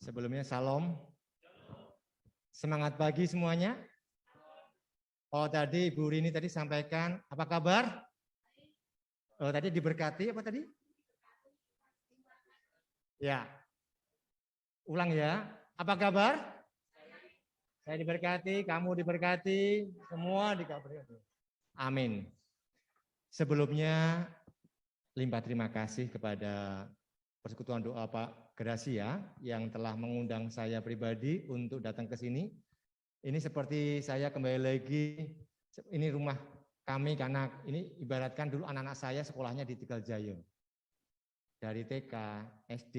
Sebelumnya salam. Semangat pagi semuanya. Oh tadi Ibu Rini tadi sampaikan, apa kabar? Oh tadi diberkati apa tadi? Ya. Ulang ya. Apa kabar? Saya diberkati, kamu diberkati, semua diberkati. Amin. Sebelumnya limpah terima kasih kepada Persekutuan Doa Pak Gracia yang telah mengundang saya pribadi untuk datang ke sini. Ini seperti saya kembali lagi, ini rumah kami karena ini ibaratkan dulu anak-anak saya sekolahnya di Tegal Jaya. Dari TK, SD,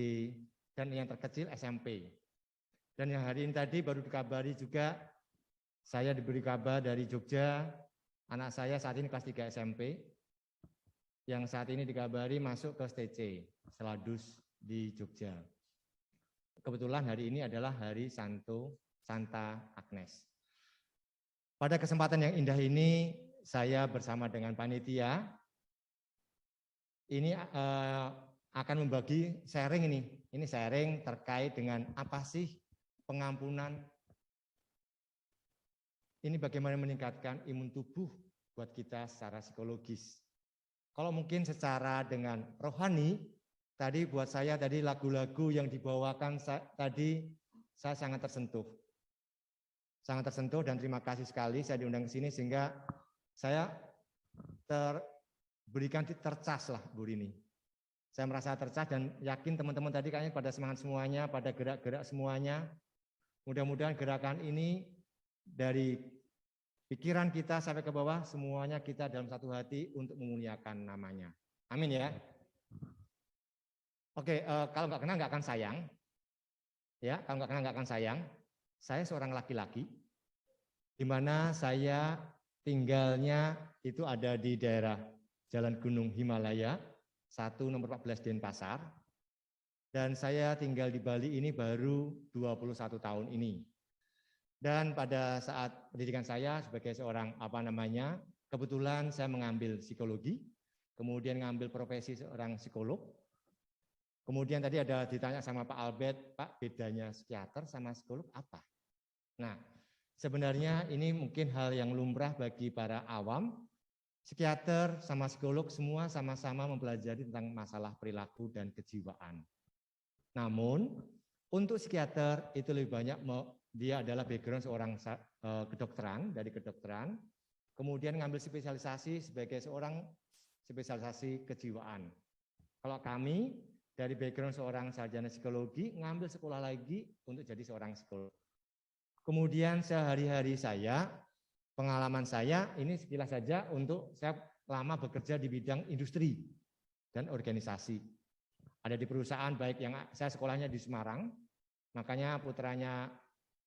dan yang terkecil SMP. Dan yang hari ini tadi baru dikabari juga, saya diberi kabar dari Jogja, anak saya saat ini kelas 3 SMP, yang saat ini dikabari masuk ke STC, Seladus di Jogja. Kebetulan hari ini adalah hari Santa Agnes. Pada kesempatan yang indah ini, saya bersama dengan panitia, ini akan membagi sharing ini. Ini sharing terkait dengan apa sih pengampunan. Ini bagaimana meningkatkan imun tubuh buat kita secara psikologis. Kalau mungkin secara dengan rohani, tadi buat saya tadi lagu-lagu yang dibawakan tadi saya sangat tersentuh. Sangat tersentuh dan terima kasih sekali saya diundang ke sini sehingga saya tercas lah Bu Rini. Saya merasa tercas dan yakin teman-teman tadi kayaknya pada semangat semuanya, pada gerak-gerak semuanya. Mudah-mudahan gerakan ini dari pikiran kita sampai ke bawah, semuanya kita dalam satu hati untuk memuliakan namanya. Amin ya. Oke, kalau nggak kenal nggak akan sayang. Ya, kalau nggak kenal nggak akan sayang. Saya seorang laki-laki, di mana saya tinggalnya itu ada di daerah Jalan Gunung Himalaya, 1 nomor 14 Denpasar. Dan saya tinggal di Bali ini baru 21 tahun ini. Dan pada saat pendidikan saya sebagai seorang kebetulan saya mengambil psikologi, kemudian mengambil profesi seorang psikolog. Kemudian tadi ada ditanya sama Pak Albert, Pak bedanya psikiater sama psikolog apa? Nah, sebenarnya ini mungkin hal yang lumrah bagi para awam. Psikiater sama psikolog semua sama-sama mempelajari tentang masalah perilaku dan kejiwaan. Namun, untuk psikiater itu lebih banyak dia adalah background seorang kedokteran, dari kedokteran, kemudian ngambil spesialisasi sebagai seorang spesialisasi kejiwaan. Kalau kami dari background seorang sarjana psikologi, ngambil sekolah lagi untuk jadi seorang psikolog. Kemudian sehari-hari saya, pengalaman saya, ini sekilas saja untuk saya lama bekerja di bidang industri dan organisasi. Ada di perusahaan baik yang saya sekolahnya di Semarang, makanya putranya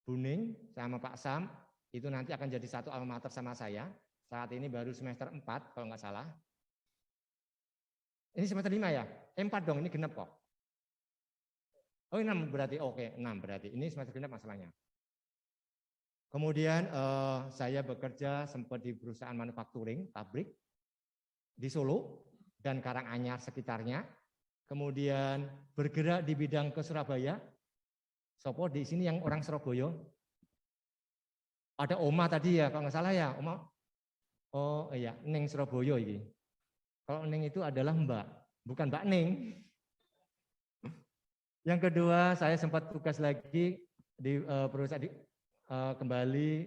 Buning sama Pak Sam itu nanti akan jadi satu alma mater sama saya. Saat ini baru semester 4 kalau nggak salah. Ini semester 5 ya? 4 dong, ini genep kok. Oh 6 berarti, oke 6 berarti. Ini semester genep masalahnya. Kemudian saya bekerja sempat di perusahaan manufacturing, pabrik di Solo dan Karanganyar sekitarnya. Kemudian bergerak di bidang ke Surabaya. Sopo di sini yang orang Surabaya. Ada Oma tadi ya, kalau nggak salah ya, Oma. Oh iya, Neng Surabaya ini. Kalau Neng itu adalah Mbak, bukan Mbak Neng. Yang kedua, saya sempat tugas lagi di perusahaan kembali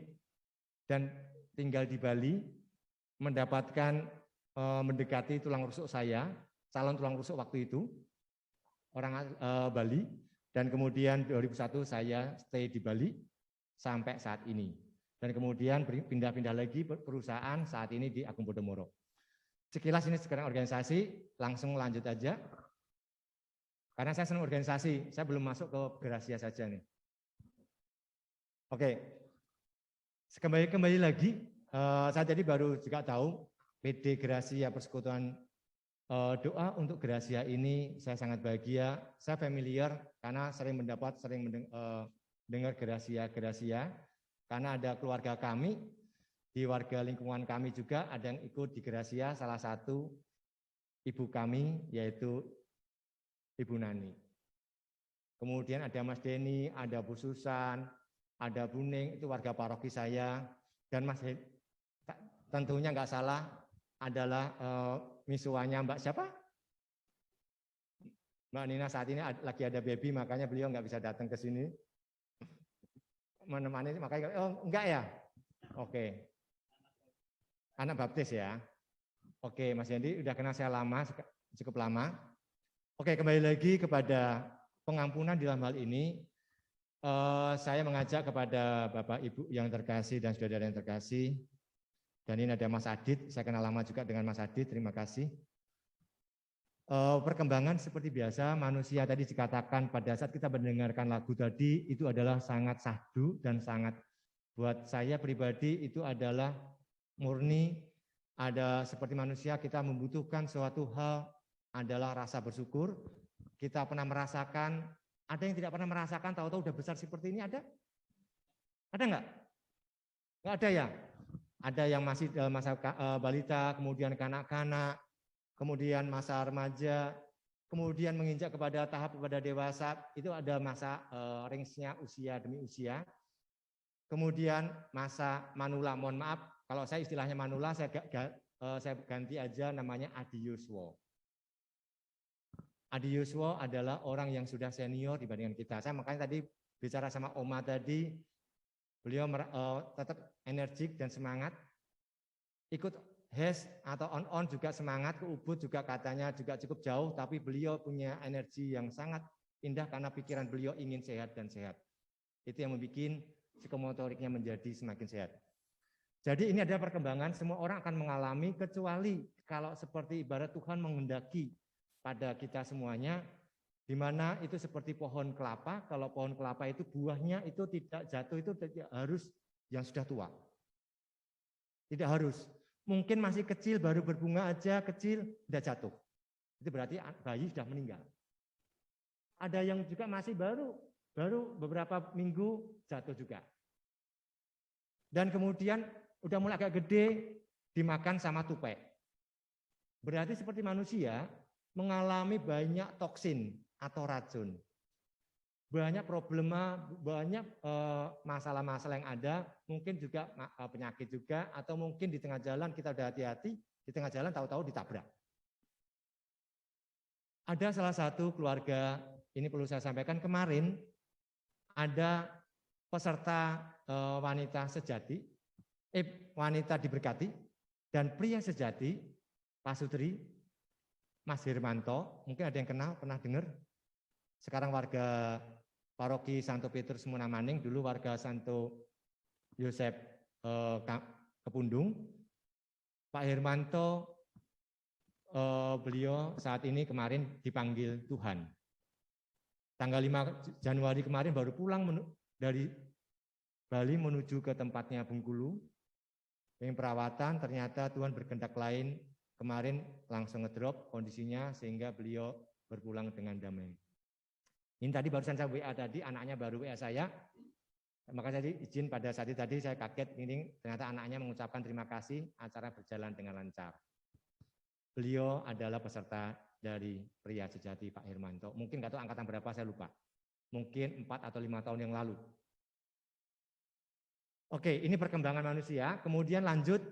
dan tinggal di Bali, mendapatkan mendekati tulang rusuk saya, calon tulang rusuk waktu itu, orang Bali, dan kemudian 2001 saya stay di Bali sampai saat ini. Dan kemudian pindah-pindah lagi perusahaan saat ini di Agung Podomoro. Sekilas ini sekarang organisasi, langsung lanjut aja. Karena saya senang organisasi, saya belum masuk ke Gracia saja nih. Oke, kembali lagi, saya jadi baru juga tahu PD Gracia Persekutuan Doa untuk Gracia ini saya sangat bahagia, saya familiar karena sering mendengar Gracia, karena ada keluarga kami, di warga lingkungan kami juga ada yang ikut di Gracia, salah satu ibu kami yaitu Ibu Nani. kemudian ada Mas Denny, ada Bu Susan, ada Bu Ning, itu warga paroki saya, dan Mas tentunya nggak salah adalah misuanya Mbak siapa? Mbak Nina saat ini lagi ada baby, makanya beliau nggak bisa datang ke sini menemani, makanya enggak ya? Oke. Anak baptis ya. Oke, Mas Yandi udah kenal saya lama, cukup lama. Oke, kembali lagi kepada pengampunan dalam hal ini. Saya mengajak kepada Bapak Ibu yang terkasih dan saudara yang terkasih. Dan ini ada Mas Adit, saya kenal lama juga dengan Mas Adit, terima kasih. Perkembangan seperti biasa, manusia tadi dikatakan pada saat kita mendengarkan lagu tadi, itu adalah sangat syahdu dan sangat, buat saya pribadi itu adalah murni, ada seperti manusia kita membutuhkan suatu hal adalah rasa bersyukur. Kita pernah merasakan, ada yang tidak pernah merasakan, tahu-tahu udah besar seperti ini, ada? Ada enggak? Enggak ada ya? Ada yang masih dalam masa balita, kemudian kanak-kanak, kemudian masa remaja, kemudian menginjak kepada tahap kepada dewasa, itu ada masa range-nya usia demi usia. Kemudian masa manula, mohon maaf, kalau saya istilahnya manula, saya ganti aja namanya adiuswo. Adiuswo adalah orang yang sudah senior dibandingkan kita. Saya makanya tadi bicara sama Oma tadi, beliau tetap energik dan semangat, ikut HES atau on juga semangat, ke Ubud juga katanya juga cukup jauh, tapi beliau punya energi yang sangat indah karena pikiran beliau ingin sehat dan sehat. Itu yang membuat psikomotoriknya menjadi semakin sehat. Jadi ini ada perkembangan, semua orang akan mengalami, kecuali kalau seperti ibarat Tuhan menghendaki pada kita semuanya, di mana itu seperti pohon kelapa, kalau pohon kelapa itu buahnya itu tidak jatuh, itu tidak harus yang sudah tua. Tidak harus. Mungkin masih kecil, baru berbunga aja, kecil, sudah jatuh. Itu berarti bayi sudah meninggal. Ada yang juga masih baru beberapa minggu jatuh juga. Dan kemudian udah mulai agak gede, dimakan sama tupai. Berarti seperti manusia, mengalami banyak toksin atau racun. Banyak problema, banyak masalah-masalah yang ada, mungkin juga penyakit juga, atau mungkin di tengah jalan kita udah hati-hati, di tengah jalan tahu-tahu ditabrak. Ada salah satu keluarga, ini perlu saya sampaikan, kemarin ada peserta wanita sejati, wanita diberkati, dan pria sejati, Pak Sutri, Mas Hermanto, mungkin ada yang kenal, pernah dengar? Sekarang warga Paroki Santo Petrus Munamaning, dulu warga Santo Yosef Kepundung. Pak Hermanto, beliau saat ini kemarin dipanggil Tuhan. Tanggal 5 Januari kemarin baru pulang dari Bali menuju ke tempatnya Bengkulu. Yang perawatan, ternyata Tuhan berkehendak lain, kemarin langsung ngedrop kondisinya sehingga beliau berpulang dengan damai. Ini tadi barusan saya WA tadi, anaknya baru WA saya. Maka jadi izin pada saat itu tadi saya kaget, ini ternyata anaknya mengucapkan terima kasih, acara berjalan dengan lancar. Beliau adalah peserta dari pria sejati Pak Hermanto. Mungkin nggak tahu angkatan berapa, saya lupa. Mungkin 4 atau 5 tahun yang lalu. Oke, ini perkembangan manusia. Kemudian lanjut.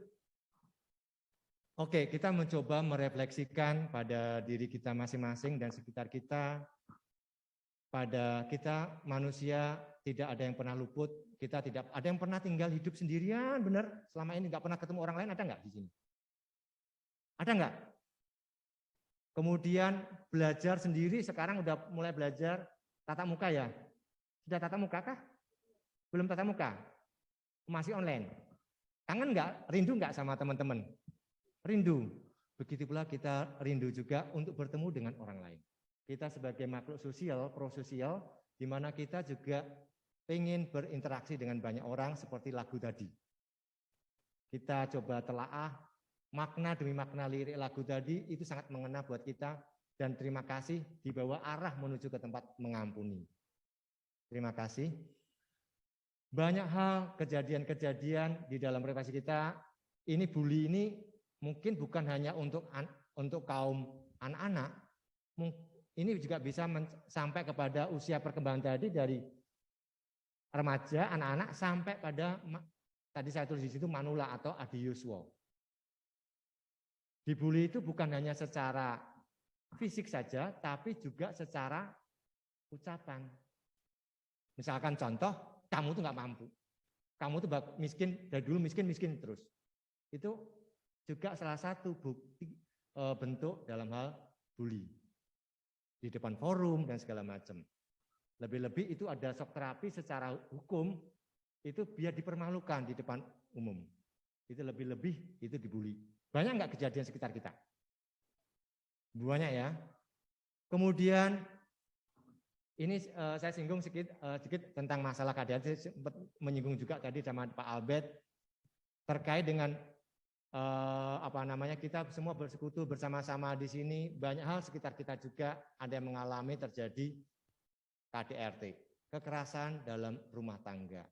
Oke, kita mencoba merefleksikan pada diri kita masing-masing dan sekitar kita. Pada kita manusia tidak ada yang pernah luput, kita tidak ada yang pernah tinggal hidup sendirian, benar? Selama ini nggak pernah ketemu orang lain, ada nggak di sini? Ada nggak? Kemudian belajar sendiri, sekarang udah mulai belajar tatap muka ya? Sudah tatap muka kah? Belum tatap muka? Masih online? Kangen nggak? Rindu nggak sama teman-teman? Rindu. Begitu pula kita rindu juga untuk bertemu dengan orang lain. Kita sebagai makhluk sosial, prososial, di mana kita juga ingin berinteraksi dengan banyak orang seperti lagu tadi. Kita coba telaah makna demi makna lirik lagu tadi, itu sangat mengena buat kita, dan terima kasih dibawa arah menuju ke tempat mengampuni. Terima kasih. Banyak hal, kejadian-kejadian di dalam refleksi kita, ini bully ini mungkin bukan hanya untuk kaum anak-anak, ini juga bisa sampai kepada usia perkembangan tadi dari remaja, anak-anak sampai pada tadi saya tulis di situ manula atau adiuswo. Dibully itu bukan hanya secara fisik saja, tapi juga secara ucapan. Misalkan contoh, kamu tuh nggak mampu, kamu tuh miskin dari dulu miskin terus. Itu juga salah satu bukti bentuk dalam hal bully di depan forum dan segala macam. Lebih-lebih itu ada shock terapi secara hukum itu biar dipermalukan di depan umum. Itu lebih-lebih itu dibully. Banyak nggak kejadian sekitar kita? Banyak ya. Kemudian ini saya singgung sedikit tentang masalah KDRT, sempat menyinggung juga tadi sama Pak Albert terkait dengan kita semua bersekutu bersama-sama di sini. Banyak hal sekitar kita juga ada yang mengalami terjadi KDRT, kekerasan dalam rumah tangga.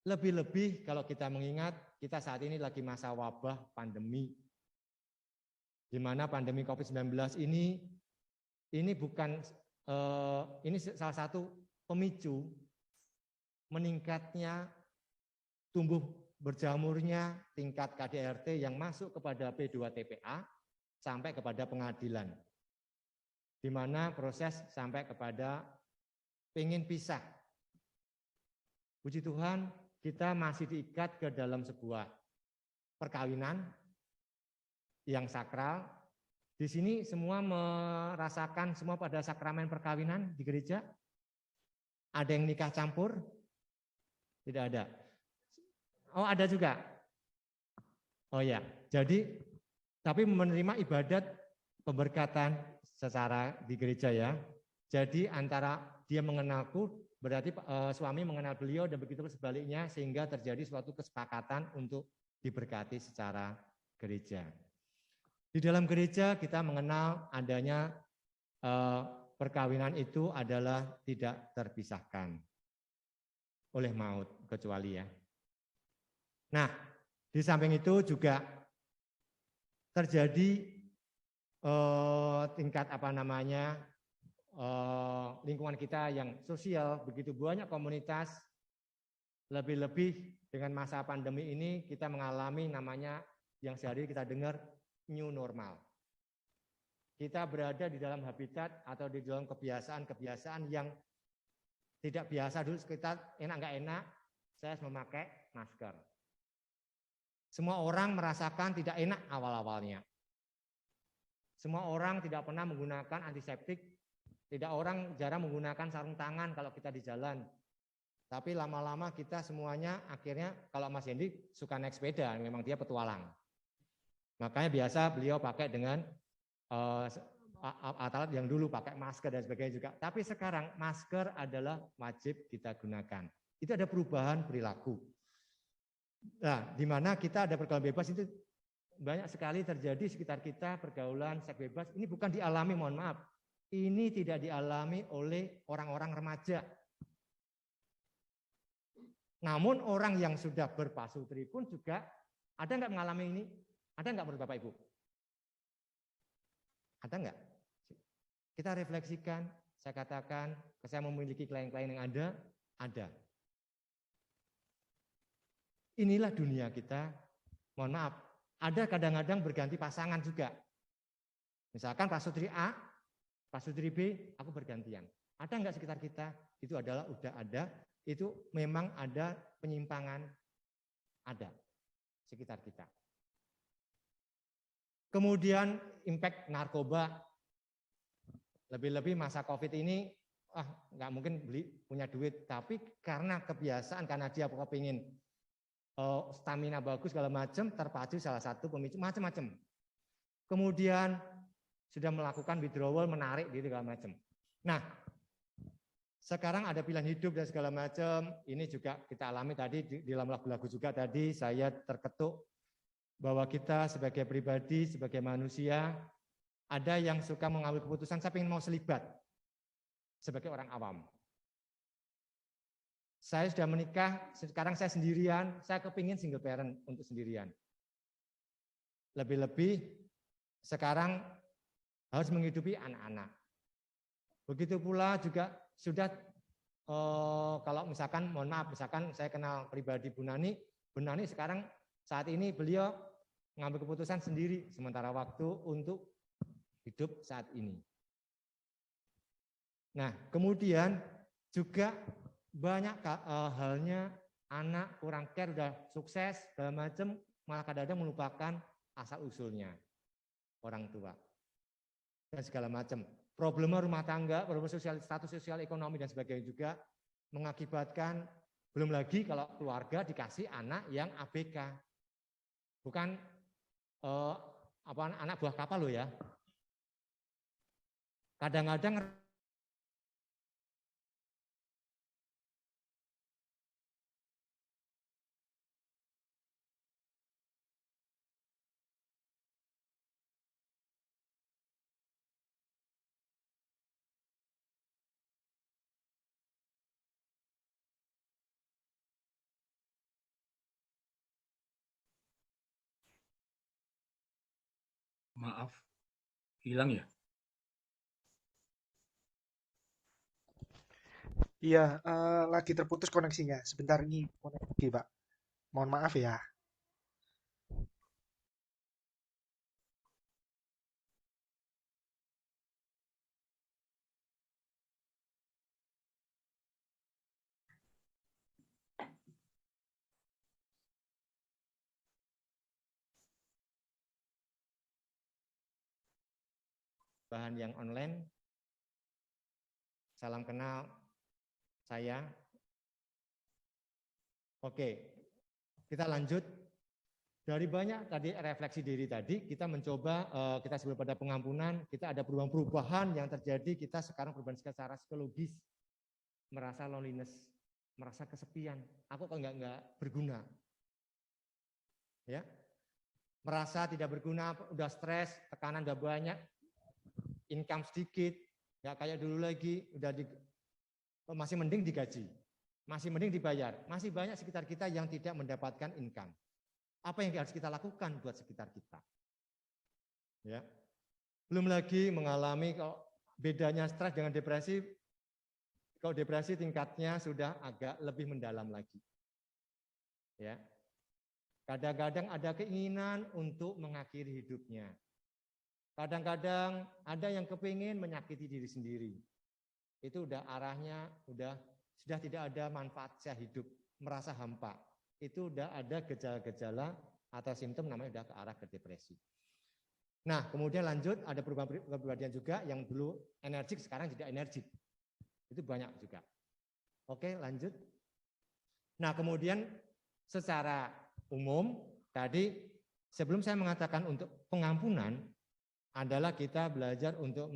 Lebih-lebih kalau kita mengingat kita saat ini lagi masa wabah pandemi, di mana pandemi COVID-19 ini bukan ini salah satu pemicu meningkatnya tumbuh berjamurnya tingkat KDRT yang masuk kepada P2TPA sampai kepada pengadilan, di mana proses sampai kepada pengen pisah. Puji Tuhan, kita masih diikat ke dalam sebuah perkawinan yang sakral. Di sini semua merasakan semua pada sakramen perkawinan di gereja. Ada yang nikah campur? Tidak ada. Oh, ada juga. Oh ya, jadi tapi menerima ibadat pemberkatan secara di gereja ya. Jadi antara dia mengenalku, berarti suami mengenal beliau dan begitu sebaliknya sehingga terjadi suatu kesepakatan untuk diberkati secara gereja. Di dalam gereja kita mengenal adanya perkawinan itu adalah tidak terpisahkan oleh maut kecuali ya. Nah, di samping itu juga terjadi tingkat lingkungan kita yang sosial, begitu banyak komunitas, lebih-lebih dengan masa pandemi ini kita mengalami namanya yang sehari kita dengar new normal. Kita berada di dalam habitat atau di dalam kebiasaan yang tidak biasa dulu, sekitar enak nggak enak, saya harus memakai masker. Semua orang merasakan tidak enak awal-awalnya. Semua orang tidak pernah menggunakan antiseptik, jarang menggunakan sarung tangan kalau kita di jalan. Tapi lama-lama kita semuanya akhirnya, kalau Mas Hendy suka naik sepeda, memang dia petualang. Makanya biasa beliau pakai dengan alat yang dulu pakai masker dan sebagainya juga. Tapi sekarang masker adalah wajib kita gunakan. Itu ada perubahan perilaku. Nah, di mana kita ada pergaulan bebas itu banyak sekali terjadi sekitar kita, pergaulan seks bebas. Ini bukan dialami, mohon maaf. Ini tidak dialami oleh orang-orang remaja. Namun orang yang sudah berpasutri pun juga ada nggak mengalami ini? Ada nggak menurut Bapak Ibu? Ada nggak? Kita refleksikan, saya katakan, saya memiliki klien-klien yang ada. Inilah dunia kita, mohon maaf, ada kadang-kadang berganti pasangan juga. Misalkan pasutri A, pasutri B, aku bergantian. Ada nggak sekitar kita? Itu adalah udah ada, itu memang ada penyimpangan, ada sekitar kita. Kemudian impact narkoba, lebih-lebih masa COVID ini, nggak mungkin punya duit, tapi karena kebiasaan, karena dia pengen stamina bagus segala macam, terpacu salah satu pemicu macam-macam. Kemudian sudah melakukan withdrawal, menarik gitu segala macam. Nah, sekarang ada pilihan hidup dan segala macam. Ini juga kita alami tadi di dalam lagu-lagu juga tadi saya terketuk bahwa kita sebagai pribadi, sebagai manusia, ada yang suka mengambil keputusan saya ingin mau selibat sebagai orang awam. Saya sudah menikah, sekarang saya sendirian, saya kepingin single parent untuk sendirian. Lebih-lebih sekarang harus menghidupi anak-anak. Begitu pula juga sudah kalau misalkan, mohon maaf, misalkan saya kenal pribadi Bu Nani sekarang saat ini beliau mengambil keputusan sendiri sementara waktu untuk hidup saat ini. Nah, kemudian juga banyak halnya anak kurang care, udah sukses, segala macam, malah kadang-kadang melupakan asal usulnya orang tua dan segala macam. Problema rumah tangga, problema sosial, status sosial, ekonomi dan sebagainya juga mengakibatkan, belum lagi kalau keluarga dikasih anak yang ABK, bukan anak buah kapal loh ya. Kadang-kadang Maaf, hilang ya? Iya, lagi terputus koneksinya. Sebentar ini koneksi, Pak. Mohon maaf ya. bahan yang online, salam kenal saya. Oke, kita lanjut. Dari banyak tadi refleksi diri tadi, kita mencoba, kita sebelum pada pengampunan, kita ada perubahan-perubahan yang terjadi, kita sekarang perubahan secara psikologis, merasa loneliness, merasa kesepian, aku kok nggak berguna, ya, merasa tidak berguna, udah stres, tekanan udah banyak, income sedikit, nggak kayak dulu lagi, masih mending digaji, masih mending dibayar, masih banyak sekitar kita yang tidak mendapatkan income. Apa yang harus kita lakukan buat sekitar kita? Ya, belum lagi mengalami kalau bedanya stres dengan depresi. Kalau depresi tingkatnya sudah agak lebih mendalam lagi. Ya, kadang-kadang ada keinginan untuk mengakhiri hidupnya. Kadang-kadang ada yang kepingin menyakiti diri sendiri. Itu udah arahnya sudah tidak ada manfaat saya hidup, merasa hampa. Itu udah ada gejala-gejala atau simptom namanya udah ke arah ke depresi. Nah, kemudian lanjut ada perubahan kepribadian juga yang dulu energik sekarang tidak energik. Itu banyak juga. Oke, lanjut. Nah, kemudian secara umum tadi sebelum saya mengatakan untuk pengampunan adalah kita belajar untuk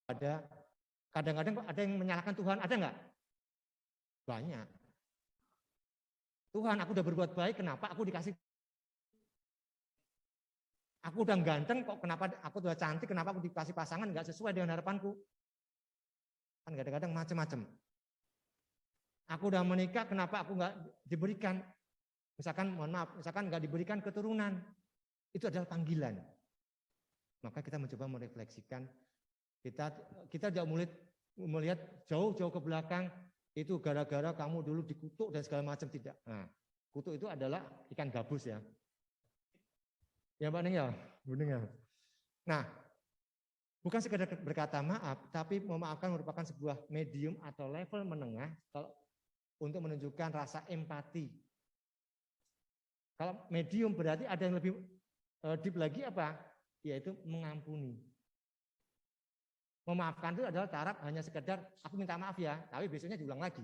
ada kadang-kadang ada yang menyalahkan Tuhan, ada nggak? Banyak. Tuhan, aku udah berbuat baik, kenapa aku dikasih? Aku udah ganteng, kok kenapa aku udah cantik, kenapa aku dikasih pasangan nggak sesuai dengan harapanku? Kan kadang-kadang macam-macam. Aku udah menikah, kenapa aku nggak diberikan? Misalkan, mohon maaf, misalkan nggak diberikan keturunan, itu adalah panggilan. Maka kita mencoba merefleksikan, kita tidak melihat jauh-jauh ke belakang, itu gara-gara kamu dulu dikutuk dan segala macam, tidak. Nah, kutuk itu adalah ikan gabus ya. Ya Pak Ning ya, bening ya. Nah, Bukan sekedar berkata maaf, tapi memaafkan merupakan sebuah medium atau level menengah untuk menunjukkan rasa empati. Kalau medium berarti ada yang lebih deep lagi apa? Yaitu mengampuni. Memaafkan itu adalah taraf hanya sekedar aku minta maaf ya, tapi besoknya diulang lagi.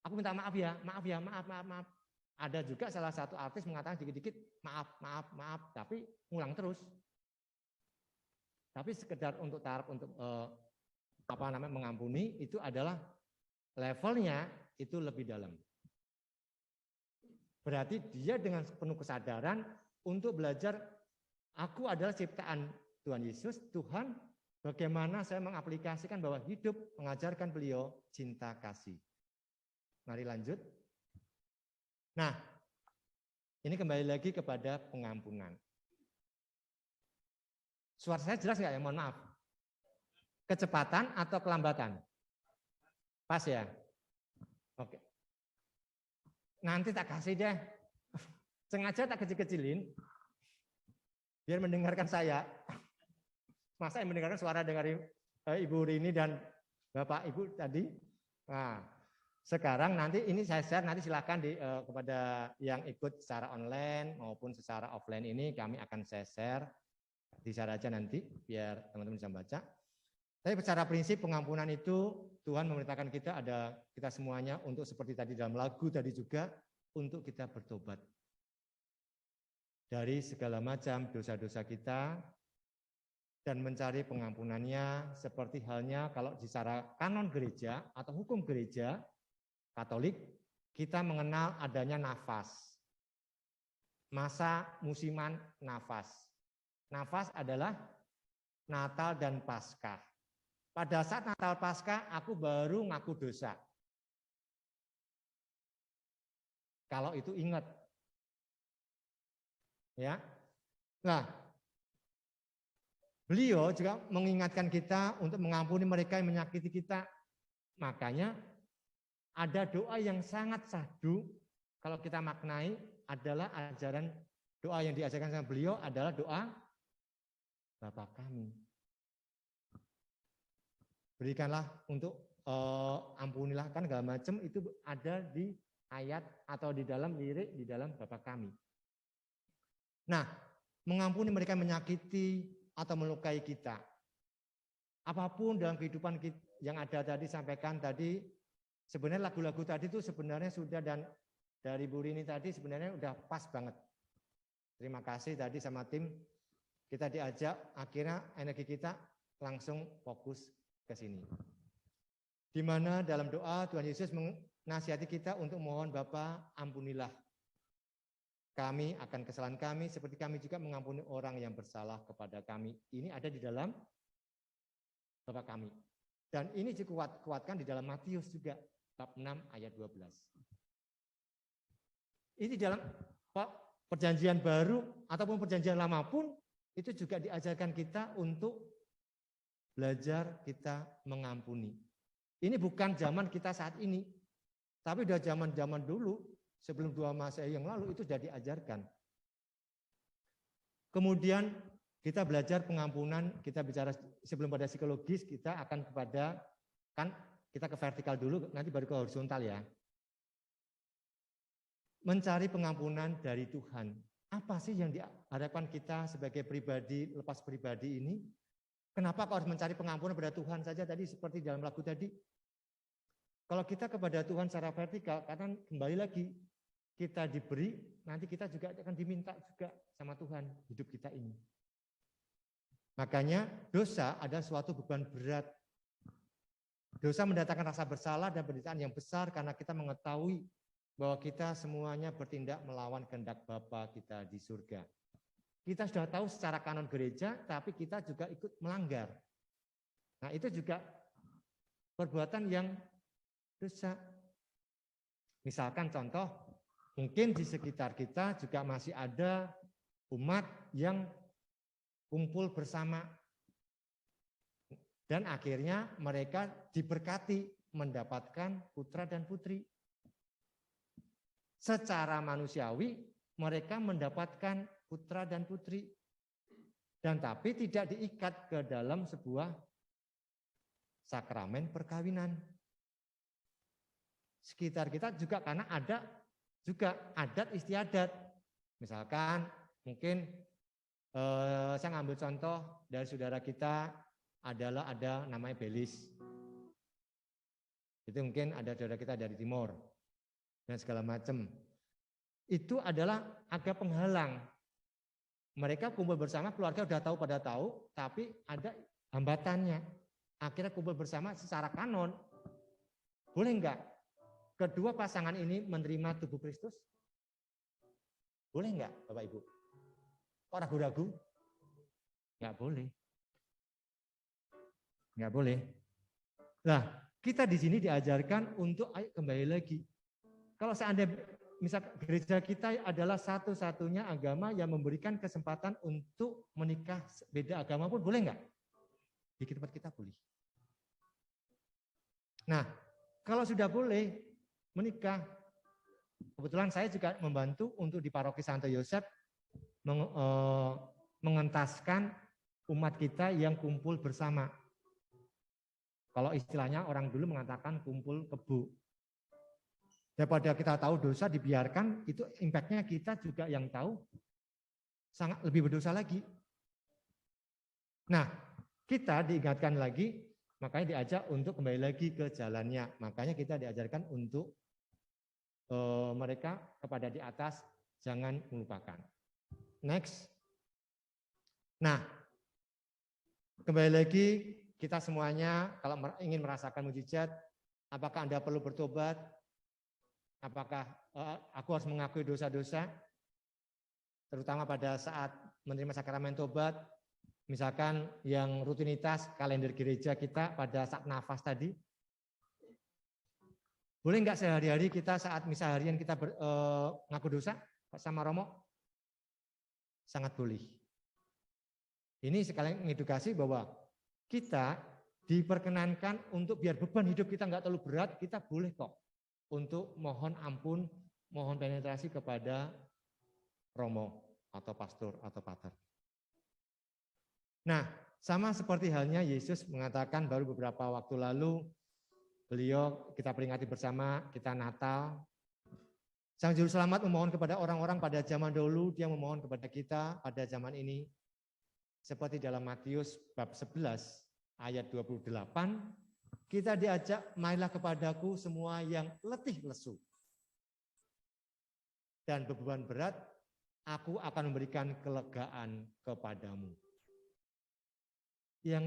Aku minta maaf ya, maaf. Ada juga salah satu artis mengatakan dikit-dikit maaf, tapi ngulang terus. Tapi sekedar untuk taraf untuk mengampuni itu adalah levelnya itu lebih dalam. Berarti dia dengan penuh kesadaran untuk belajar, aku adalah ciptaan Tuhan Yesus, Tuhan, bagaimana saya mengaplikasikan bahwa hidup mengajarkan beliau cinta kasih. Mari lanjut. Nah, ini kembali lagi kepada pengampunan. Suara saya jelas nggak ya? Mohon maaf. Kecepatan atau kelambatan? Pas ya? Oke. Nanti tak kasih deh. Sengaja tak kecil-kecilin. Biar mendengarkan saya. Masa yang mendengarkan suara dari Ibu Rini dan Bapak Ibu tadi. Nah, sekarang nanti ini saya share, nanti silakan kepada yang ikut secara online maupun secara offline ini kami akan saya share. Di-share aja nanti biar teman-teman bisa baca. Tapi secara prinsip pengampunan itu Tuhan memerintahkan kita semuanya untuk seperti tadi dalam lagu tadi juga untuk kita bertobat dari segala macam dosa-dosa kita dan mencari pengampunannya seperti halnya kalau secara kanon gereja atau hukum gereja Katolik kita mengenal adanya nafas. Masa musiman nafas. Nafas adalah Natal dan Paskah. Pada saat Natal Paskah aku baru ngaku dosa. Kalau itu ingat. Ya. Nah, beliau juga mengingatkan kita untuk mengampuni mereka yang menyakiti kita. Makanya ada doa yang sangat syahdu kalau kita maknai adalah ajaran doa yang diajarkan sama beliau adalah doa Bapa kami. Berikanlah untuk ampunilah kan segala macam itu ada di ayat atau di dalam lirik di dalam Bapa kami. Nah, mengampuni mereka yang menyakiti atau melukai kita. Apapun dalam kehidupan kita, yang ada tadi sampaikan tadi, sebenarnya lagu-lagu tadi itu sebenarnya sudah dan dari Bu Rini tadi sebenarnya udah pas banget. Terima kasih tadi sama tim. Kita diajak, akhirnya energi kita langsung fokus ke sini. Di mana dalam doa Tuhan Yesus menasihati kita untuk mohon Bapa ampunilah kami akan kesalahan kami seperti kami juga mengampuni orang yang bersalah kepada kami. Ini ada di dalam Bapa kami. Dan ini dikuatkan di dalam Matius juga bab 6 ayat 12. Ini dalam perjanjian baru ataupun perjanjian lama pun itu juga diajarkan kita untuk belajar kita mengampuni. Ini bukan zaman kita saat ini, tapi udah zaman-zaman dulu, sebelum 2 Masehi yang lalu itu sudah diajarkan. Kemudian kita belajar pengampunan, kita bicara sebelum pada psikologis, kita akan kepada, kan kita ke vertikal dulu, nanti baru ke horizontal ya. Mencari pengampunan dari Tuhan. Apa sih yang diharapkan kita sebagai pribadi, lepas pribadi ini? Kenapa kau harus mencari pengampunan kepada Tuhan saja tadi seperti dalam lagu tadi? Kalau kita kepada Tuhan secara vertikal, karena kembali lagi kita diberi, nanti kita juga akan diminta juga sama Tuhan hidup kita ini. Makanya dosa adalah suatu beban berat. Dosa mendatangkan rasa bersalah dan penderitaan yang besar karena kita mengetahui bahwa kita semuanya bertindak melawan kehendak Bapa kita di surga. Kita sudah tahu secara kanon gereja, tapi kita juga ikut melanggar. Nah itu juga perbuatan yang dosa. Misalkan contoh, mungkin di sekitar kita juga masih ada umat yang kumpul bersama. Dan akhirnya mereka diberkati mendapatkan putra dan putri. Secara manusiawi mereka mendapatkan putra dan putri. Dan tapi tidak diikat ke dalam sebuah sakramen perkawinan. Sekitar kita juga karena ada juga adat istiadat. Misalkan mungkin saya ngambil contoh dari saudara kita adalah ada namanya Belis. Itu mungkin ada saudara kita dari Timor dan segala macam. Itu adalah agak penghalang. Mereka kumpul bersama, keluarga udah tahu pada tahu, tapi ada hambatannya. Akhirnya kumpul bersama secara kanon. Boleh enggak kedua pasangan ini menerima tubuh Kristus? Boleh enggak Bapak Ibu? Kok ragu-ragu? Enggak boleh. Enggak boleh. Nah, kita di sini diajarkan untuk ayo kembali lagi. Kalau seandainya misal gereja kita adalah satu-satunya agama yang memberikan kesempatan untuk menikah beda agama pun boleh enggak? Di tempat kita boleh. Nah, kalau sudah boleh menikah, kebetulan saya juga membantu untuk di Paroki Santo Yosef mengentaskan umat kita yang kumpul bersama. Kalau istilahnya orang dulu mengatakan kumpul kebo. Daripada kita tahu dosa dibiarkan, itu impact-nya kita juga yang tahu sangat lebih berdosa lagi. Nah, kita diingatkan lagi, makanya diajak untuk kembali lagi ke jalannya. Makanya kita diajarkan untuk mereka kepada di atas jangan melupakan. Next. Nah, kembali lagi kita semuanya kalau ingin merasakan mujizat, apakah Anda perlu bertobat? Apakah aku harus mengakui dosa-dosa? Terutama pada saat menerima sakramen tobat, misalkan yang rutinitas kalender gereja kita pada saat nafas tadi. Boleh enggak sehari-hari kita saat misa harian kita ngaku dosa sama Romo? Sangat boleh. Ini sekalian mengedukasi bahwa kita diperkenankan untuk biar beban hidup kita enggak terlalu berat, kita boleh kok untuk mohon ampun, mohon penetrasi kepada Romo atau pastor atau pater. Nah, sama seperti halnya Yesus mengatakan baru beberapa waktu lalu, beliau kita peringati bersama, kita Natal. Sang Juru Selamat memohon kepada orang-orang pada zaman dahulu, dia memohon kepada kita pada zaman ini. Seperti dalam Matius bab 11 ayat 28, kita diajak, marilah kepadaku semua yang letih lesu dan beban berat, aku akan memberikan kelegaan kepadamu. Yang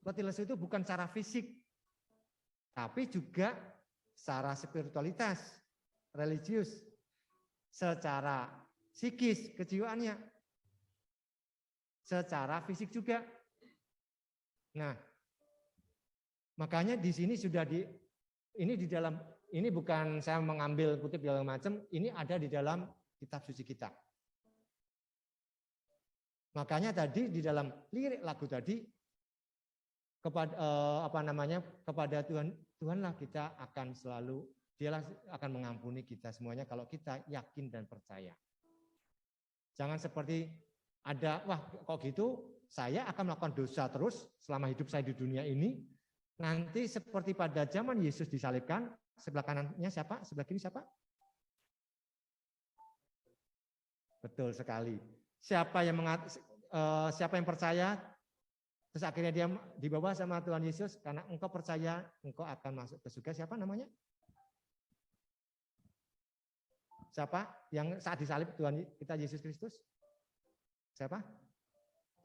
letih lesu itu bukan secara fisik, tapi juga secara spiritualitas, religius, secara psikis, kejiwaannya, secara fisik juga. Nah, makanya di sini sudah ini bukan saya mengambil kutip segala macam, ini ada di dalam kitab suci kita. Makanya tadi di dalam lirik lagu tadi kepada Tuhanlah kita akan selalu, dialah akan mengampuni kita semuanya kalau kita yakin dan percaya. Jangan seperti ada, wah kok gitu saya akan melakukan dosa terus selama hidup saya di dunia ini. Nanti seperti pada zaman Yesus disalibkan, sebelah kanannya siapa? Sebelah kiri siapa? Betul sekali. Siapa yang percaya, terus akhirnya dia dibawa sama Tuhan Yesus, karena engkau percaya, engkau akan masuk ke surga. Siapa namanya? Siapa yang saat disalib Tuhan kita Yesus Kristus? Siapa?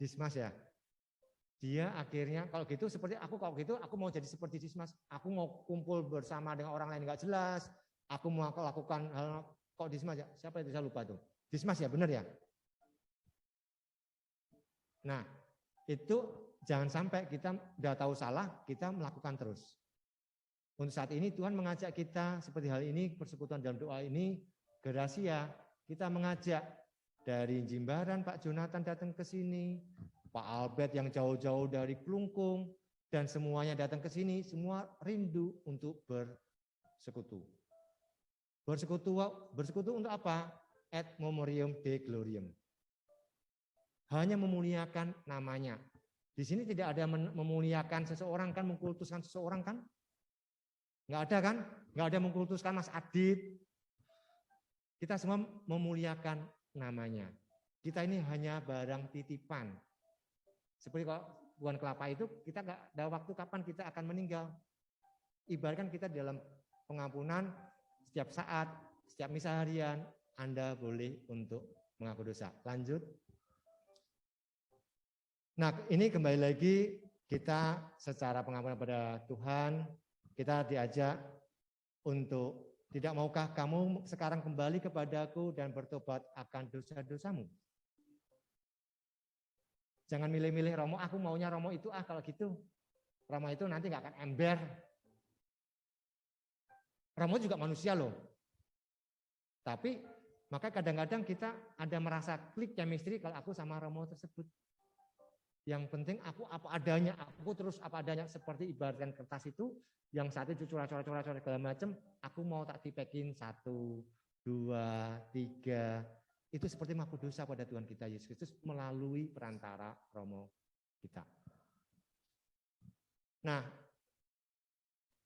Dismas ya. Dia akhirnya kalau gitu seperti aku, kalau gitu aku mau jadi seperti Dismas. Aku mau kumpul bersama dengan orang lain nggak jelas. Aku mau lakukan hal kok Dismas ya. Siapa itu saya lupa tuh. Dismas ya, benar ya. Nah, itu jangan sampai kita udah tahu salah, kita melakukan terus. Untuk saat ini Tuhan mengajak kita seperti hal ini, persekutuan dalam doa ini, Gracia, kita mengajak dari Jimbaran Pak Jonathan datang ke sini, Pak Albert yang jauh-jauh dari Klungkung, dan semuanya datang ke sini, semua rindu untuk bersekutu. Bersekutu untuk apa? Et memoriam Dei gloriam. hanya memuliakan namanya. Di sini tidak ada memuliakan seseorang kan, mengkultuskan seseorang kan? Nggak ada kan? Nggak ada mengkultuskan Mas Adit. Kita semua memuliakan namanya. Kita ini hanya barang titipan. Seperti kalau buah kelapa itu, kita nggak ada waktu kapan kita akan meninggal. Ibaratkan kita dalam pengampunan setiap saat, setiap misa harian, Anda boleh untuk mengaku dosa. Lanjut. Nah, ini kembali lagi kita secara pengampunan pada Tuhan, kita diajak untuk tidak maukah kamu sekarang kembali kepadaku dan bertobat akan dosa-dosamu. Jangan milih-milih Romo, aku maunya Romo itu kalau gitu. Romo itu nanti nggak akan ember. Romo juga manusia loh. Tapi maka kadang-kadang kita ada merasa klik chemistry kalau aku sama Romo tersebut. Yang penting aku apa adanya, aku terus apa adanya, seperti ibaratkan kertas itu yang satu coret-coret segala macam, aku mau tak tipekin 1, 2, 3. Itu seperti mengaku dosa pada Tuhan kita Yesus Kristus melalui perantara Romo kita. Nah,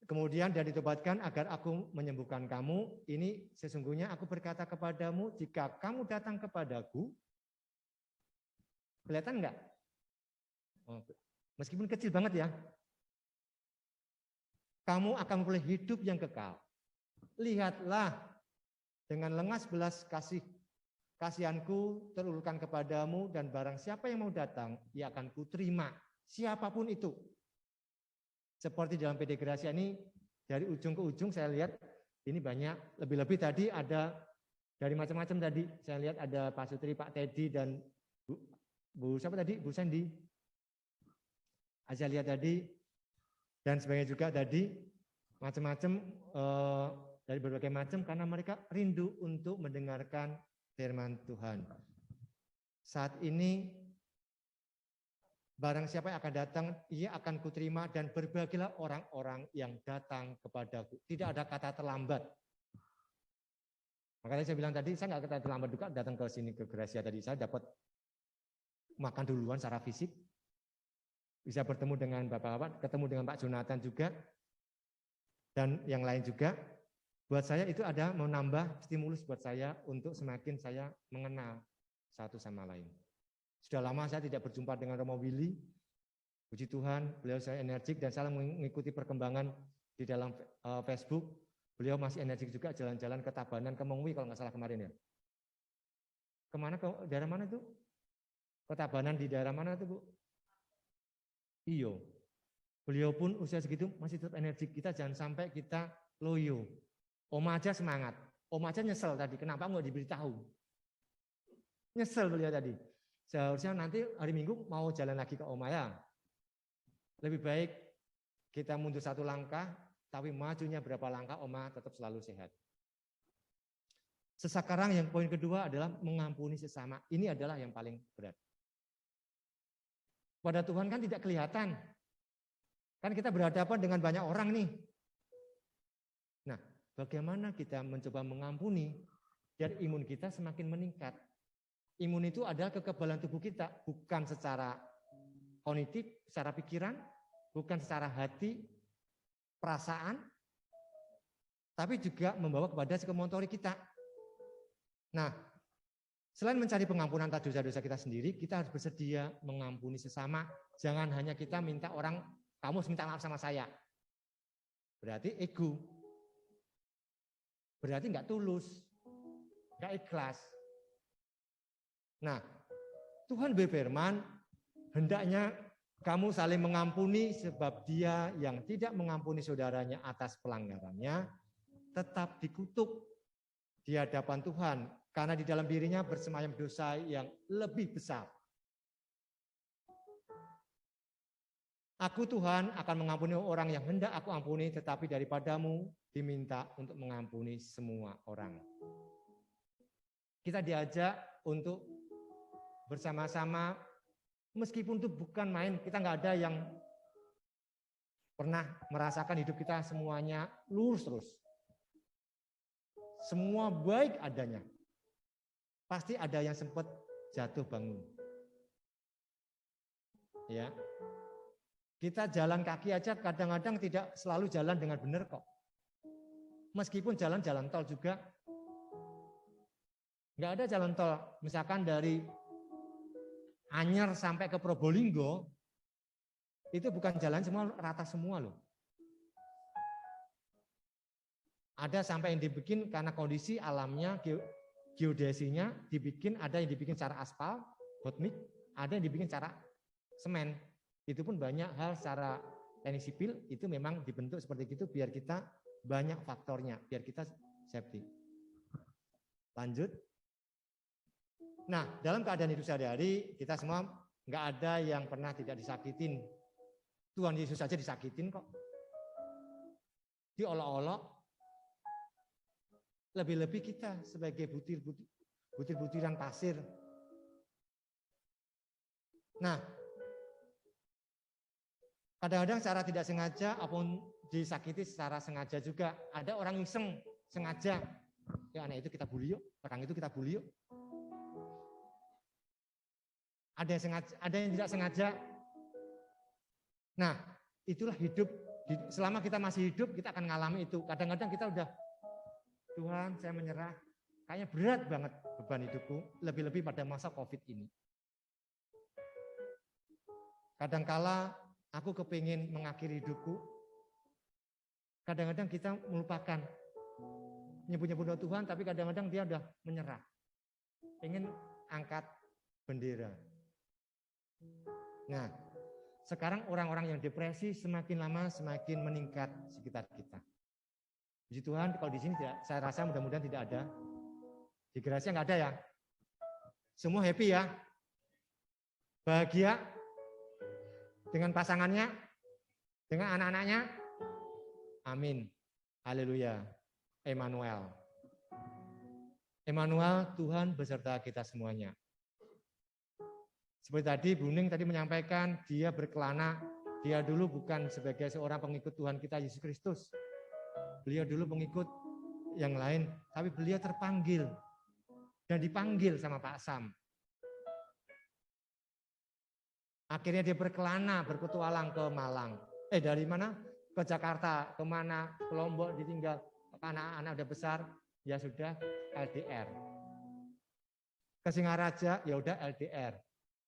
kemudian dia ditobatkan agar aku menyembuhkan kamu. Ini sesungguhnya aku berkata kepadamu, jika kamu datang kepadaku, kelihatan enggak? Oh, meskipun kecil banget ya, kamu akan memperoleh hidup yang kekal. Lihatlah, dengan lengas belas kasihanku terulurkan kepadamu, dan barang siapa yang mau datang, ia akan kuterima, siapapun itu. Seperti dalam PD Gracia ini, dari ujung ke ujung saya lihat ini banyak, lebih-lebih tadi ada dari macam-macam tadi. Saya lihat ada Pak Sutri, Pak Teddy, dan Bu siapa tadi? Bu Sandy. Azalia tadi, dan sebagainya juga tadi, macam-macam dari berbagai macam, karena mereka rindu untuk mendengarkan firman Tuhan. Saat ini, barang siapa yang akan datang, ia akan kuterima, dan berbahagialah orang-orang yang datang kepadaku. Tidak ada kata terlambat. Makanya saya bilang tadi, saya nggak kata terlambat juga datang ke sini ke Gracia tadi. Saya dapat makan duluan secara fisik, bisa bertemu dengan Bapak-bapak, ketemu dengan Pak Jonathan juga, dan yang lain juga. Buat saya itu ada menambah stimulus buat saya untuk semakin saya mengenal satu sama lain. Sudah lama saya tidak berjumpa dengan Romo Willy. Puji Tuhan, beliau saya energik dan saya mengikuti perkembangan di dalam Facebook. Beliau masih energik juga jalan-jalan ke Tabanan, ke Mengwi kalau nggak salah kemarin ya. Kemana, ke daerah mana itu? Ke Tabanan di daerah mana itu, Bu? Iyo, beliau pun usia segitu masih tetap energik. Kita jangan sampai kita loyo. Oma aja semangat, Oma aja nyesel tadi, kenapa nggak diberitahu? Nyesel beliau tadi. Seharusnya nanti hari Minggu mau jalan lagi ke Oma ya. Lebih baik kita mundur 1 langkah, tapi majunya berapa langkah, Oma tetap selalu sehat. Sekarang yang poin kedua adalah mengampuni sesama. Ini adalah yang paling berat. Pada Tuhan kan tidak kelihatan. Kan kita berhadapan dengan banyak orang nih. Nah, bagaimana kita mencoba mengampuni biar imun kita semakin meningkat. Imun itu adalah kekebalan tubuh kita, bukan secara kognitif, secara pikiran, bukan secara hati, perasaan, tapi juga membawa kepada psikomotorik kita. Nah, selain mencari pengampunan atas dosa-dosa kita sendiri, kita harus bersedia mengampuni sesama. Jangan hanya kita minta orang, kamu harus minta maaf sama saya. Berarti ego. Berarti nggak tulus, nggak ikhlas. Nah, Tuhan berfirman, hendaknya kamu saling mengampuni sebab dia yang tidak mengampuni saudaranya atas pelanggarannya tetap dikutuk di hadapan Tuhan. Karena di dalam dirinya bersemayam dosa yang lebih besar. Aku Tuhan akan mengampuni orang yang hendak aku ampuni, tetapi daripadamu diminta untuk mengampuni semua orang. Kita diajak untuk bersama-sama, meskipun itu bukan main, kita nggak ada yang pernah merasakan hidup kita semuanya lurus terus. Semua baik adanya. Pasti ada yang sempat jatuh bangun. Ya. Kita jalan kaki aja kadang-kadang tidak selalu jalan dengan benar kok. Meskipun jalan tol juga, nggak ada jalan tol. Misalkan dari Anyer sampai ke Probolinggo, itu bukan jalan semua rata semua loh. Ada sampai yang dibikin karena kondisi alamnya, geodesinya dibikin, ada yang dibikin secara aspal, hot mix, ada yang dibikin secara semen. Itu pun banyak hal secara teknik sipil itu memang dibentuk seperti itu biar kita banyak faktornya, biar kita safety. Lanjut. Nah, dalam keadaan hidup sehari-hari kita semua nggak ada yang pernah tidak disakitin. Tuhan Yesus saja disakitin kok. Diolok-olok. Lebih-lebih kita sebagai butir-butiran pasir. Nah, kadang-kadang secara tidak sengaja ataupun disakiti secara sengaja juga. Ada orang iseng sengaja. Ya anak itu kita bully yuk, orang itu kita bully yuk. Ada yang sengaja, ada yang tidak sengaja. Nah, itulah hidup. Selama kita masih hidup, kita akan mengalami itu. Kadang-kadang kita udah, Tuhan saya menyerah. Kayaknya berat banget beban hidupku. Lebih-lebih pada masa COVID ini. Kadangkala aku kepingin mengakhiri hidupku. Kadang-kadang kita melupakan. Nyebut-nyebut Tuhan, tapi kadang-kadang dia udah menyerah. Pengen angkat bendera. Nah, sekarang orang-orang yang depresi semakin lama semakin meningkat sekitar kita. Puji Tuhan, kalau di sini tidak, saya rasa mudah-mudahan tidak ada. Di Gracia nggak ada ya. Semua happy ya. Bahagia dengan pasangannya, dengan anak-anaknya. Amin. Haleluya. Emmanuel. Emmanuel, Tuhan beserta kita semuanya. Seperti tadi Buning tadi menyampaikan, dia berkelana, dia dulu bukan sebagai seorang pengikut Tuhan kita Yesus Kristus. Beliau dulu pengikut yang lain, tapi beliau terpanggil dan dipanggil sama Pak Sam. Akhirnya dia berkelana, berpetualang ke Malang. Dari mana? Ke Jakarta, kemana? Ke Lombok ditinggal. Anak-anak udah besar, ya sudah LDR. Ke Singaraja, ya udah LDR.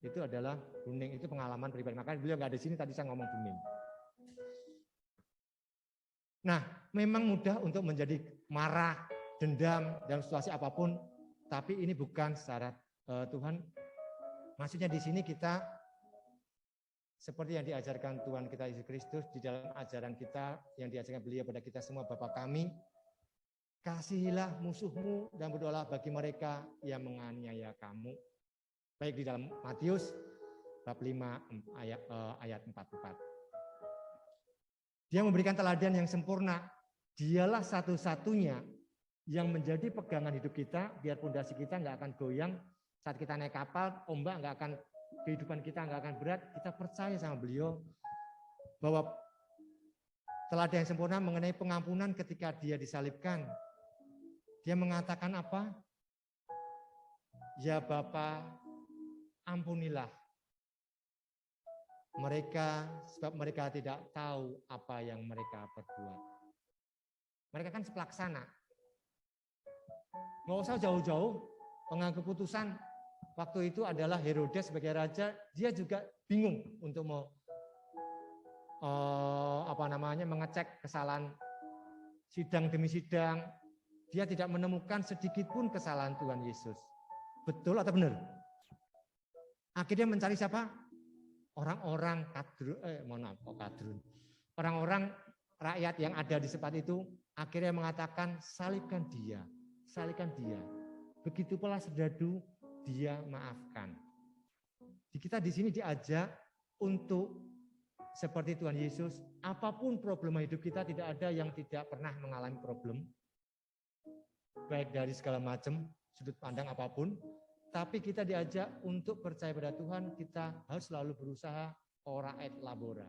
Itu adalah Buning, itu pengalaman pribadi. Makanya beliau nggak ada di sini, tadi saya ngomong Buning. Nah, memang mudah untuk menjadi marah, dendam, dalam situasi apapun, tapi ini bukan syarat Tuhan. Maksudnya di sini kita seperti yang diajarkan Tuhan kita Yesus Kristus di dalam ajaran kita, yang diajarkan beliau pada kita semua, Bapa kami, kasihilah musuhmu dan berdoalah bagi mereka yang menganiaya kamu. Baik di dalam Matius bab 5 ayat 44. Dia memberikan teladan yang sempurna. Dialah satu-satunya yang menjadi pegangan hidup kita, biar pondasi kita nggak akan goyang saat kita naik kapal, ombak nggak akan, kehidupan kita nggak akan berat. Kita percaya sama beliau bahwa teladan yang sempurna mengenai pengampunan ketika dia disalibkan. Dia mengatakan apa? Ya Bapa, ampunilah mereka, sebab mereka tidak tahu apa yang mereka perbuat. Mereka kan pelaksana. Nggak usah jauh-jauh, pengambil keputusan waktu itu adalah Herodes sebagai raja, dia juga bingung untuk mengecek kesalahan sidang demi sidang. Dia tidak menemukan sedikit pun kesalahan Tuhan Yesus. Betul atau benar? Akhirnya mencari siapa? Orang-orang kadrun. Orang-orang rakyat yang ada di tempat itu akhirnya mengatakan salibkan dia, salibkan dia. Begitu pula serdadu, dia maafkan. Kita di sini diajak untuk seperti Tuhan Yesus, apapun problema hidup kita, tidak ada yang tidak pernah mengalami problem, baik dari segala macam sudut pandang apapun. Tapi kita diajak untuk percaya pada Tuhan, kita harus selalu berusaha ora et labora.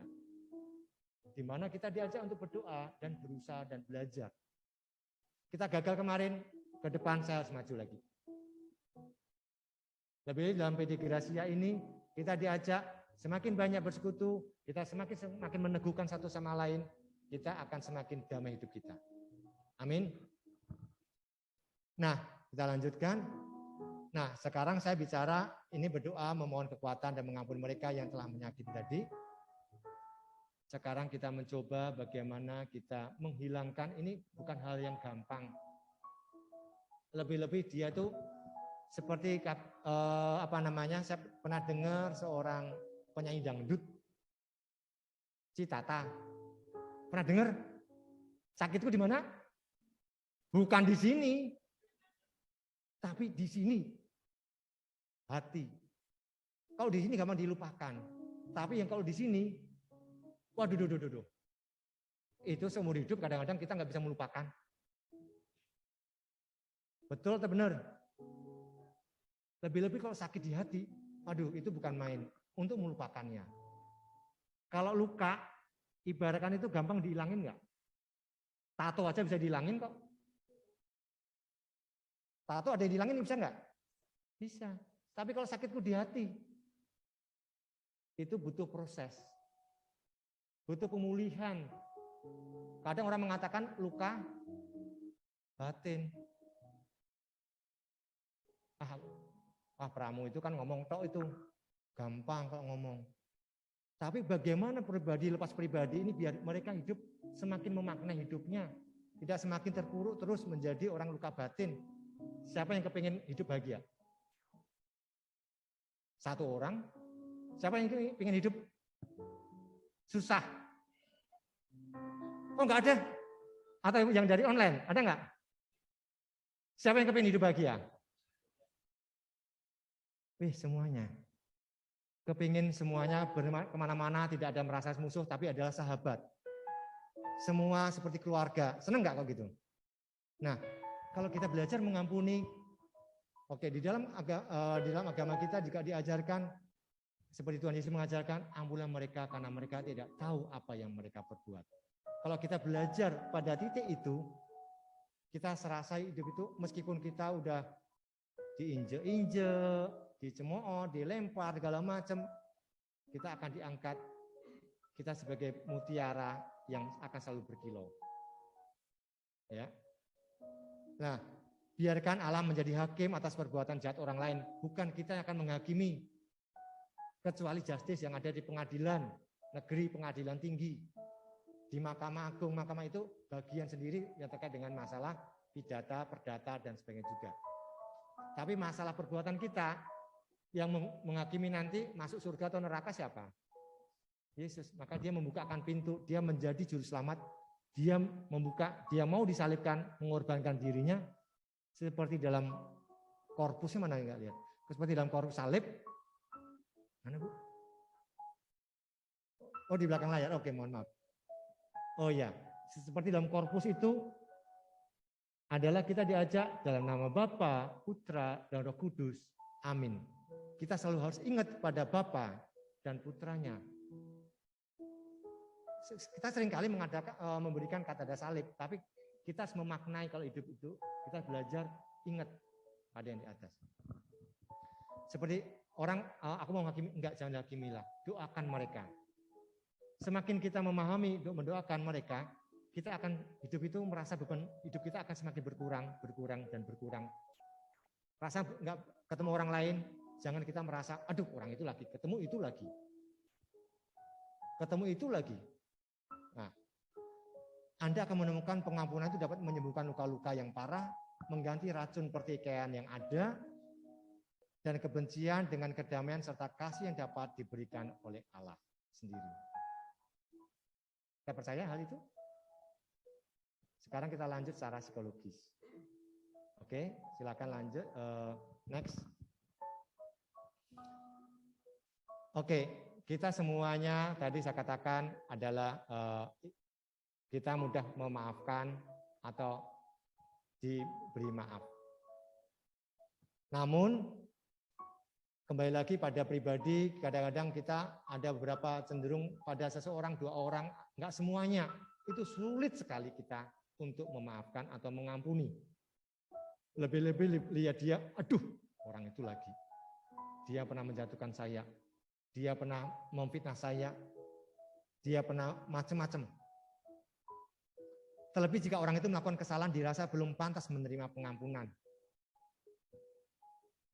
Di mana kita diajak untuk berdoa dan berusaha dan belajar. Kita gagal kemarin, ke depan saya harus maju lagi. Lebih dalam PD Gracia ini kita diajak Semakin banyak bersekutu, kita semakin meneguhkan satu sama lain, kita akan semakin damai hidup kita. Amin. Nah, kita lanjutkan. Nah, sekarang saya bicara, ini berdoa, memohon kekuatan dan mengampuni mereka yang telah menyakiti tadi. Sekarang kita mencoba bagaimana kita menghilangkan, ini bukan hal yang gampang. Lebih-lebih dia tuh seperti saya pernah dengar seorang penyanyi dangdut, Citata. Pernah dengar? Sakitku di mana? Bukan di sini, tapi di sini. Hati. Kalau di sini gampang dilupakan. Tapi yang kalau di sini, waduh, itu seumur hidup kadang-kadang kita nggak bisa melupakan. Betul atau benar? Lebih-lebih kalau sakit di hati, aduh itu bukan main untuk melupakannya. Kalau luka, ibaratkan itu gampang dihilangin nggak? Tato aja bisa dihilangin kok. Tato ada yang dihilangin bisa nggak? Bisa. Tapi kalau sakitku di hati, itu butuh proses. Butuh pemulihan. Kadang orang mengatakan luka batin. Pramu itu kan ngomong tok itu. Gampang kalau ngomong. Tapi bagaimana pribadi lepas pribadi ini biar mereka hidup semakin memaknai hidupnya. Tidak semakin terpuruk terus menjadi orang luka batin. Siapa yang kepingin hidup bahagia? Satu orang. Siapa yang kepingin hidup susah? Oh enggak ada? Atau yang dari online? Ada enggak? Siapa yang kepingin hidup bahagia? Semuanya. Kepingin semuanya kemana-mana, tidak ada merasa musuh, tapi adalah sahabat. Semua seperti keluarga. Senang nggak kalau gitu? Nah, kalau kita belajar mengampuni, oke, di dalam agama kita juga diajarkan, seperti Tuhan Yesus mengajarkan, ampunilah mereka karena mereka tidak tahu apa yang mereka perbuat. Kalau kita belajar pada titik itu, kita serasa hidup itu meskipun kita udah diinjek-injek, dicemooh, dilempar, segala macam, kita akan diangkat, kita sebagai mutiara yang akan selalu berkilau. Ya. Nah, biarkan Allah menjadi hakim atas perbuatan jahat orang lain, bukan kita yang akan menghakimi. Kecuali justice yang ada di pengadilan negeri, pengadilan tinggi, di Mahkamah Agung. Mahkamah itu bagian sendiri yang terkait dengan masalah pidata, perdata, dan sebagainya juga. Tapi masalah perbuatan kita yang menghakimi nanti masuk surga atau neraka siapa? Yesus. Maka dia membukakan pintu, dia menjadi juru selamat, dia mau disalibkan, mengorbankan dirinya seperti dalam korpusnya, mana enggak lihat? Seperti dalam korpus salib. Mana Bu? Oh di belakang layar. Oke, mohon maaf. Oh ya, seperti dalam korpus itu adalah kita diajak dalam nama Bapa, Putra, dan Roh Kudus. Amin. Kita selalu harus ingat pada Bapa dan Putranya. Kita seringkali memberikan kata salib, tapi kita harus memaknai kalau hidup itu, kita belajar ingat pada yang di atas. Seperti orang, aku mau hakimi, enggak, jangan hakimilah, doakan mereka. Semakin kita memahami, mendoakan mereka, kita akan hidup itu merasa beban hidup kita akan semakin berkurang. Rasa enggak ketemu orang lain, jangan kita merasa, aduh orang itu lagi, ketemu itu lagi. Nah, Anda akan menemukan pengampunan itu dapat menyembuhkan luka-luka yang parah, mengganti racun pertikaian yang ada, dan kebencian dengan kedamaian serta kasih yang dapat diberikan oleh Allah sendiri. Kita percaya hal itu? Sekarang kita lanjut secara psikologis. Oke, silakan lanjut. Next. Oke, kita semuanya tadi saya katakan adalah kita mudah memaafkan atau diberi maaf. Namun kembali lagi pada pribadi, kadang-kadang kita ada beberapa cenderung pada seseorang, dua orang, enggak semuanya. Itu sulit sekali kita untuk memaafkan atau mengampuni. Lebih-lebih lihat dia, aduh orang itu lagi. Dia pernah menjatuhkan saya. dia pernah memfitnah saya, dia pernah macam-macam. Terlebih jika orang itu melakukan kesalahan dirasa belum pantas menerima pengampunan.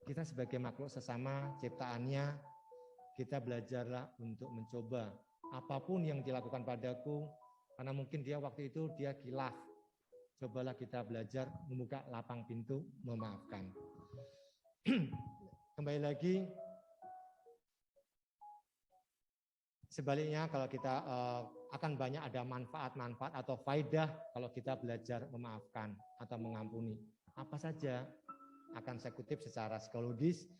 Kita sebagai makhluk sesama ciptaannya, kita belajarlah untuk mencoba apapun yang dilakukan padaku, karena mungkin dia waktu itu dia khilaf. Cobalah kita belajar membuka lapang pintu memaafkan. Kembali lagi, sebaliknya kalau kita akan banyak ada manfaat-manfaat atau faidah kalau kita belajar memaafkan atau mengampuni. Apa saja akan saya kutip secara psikologis,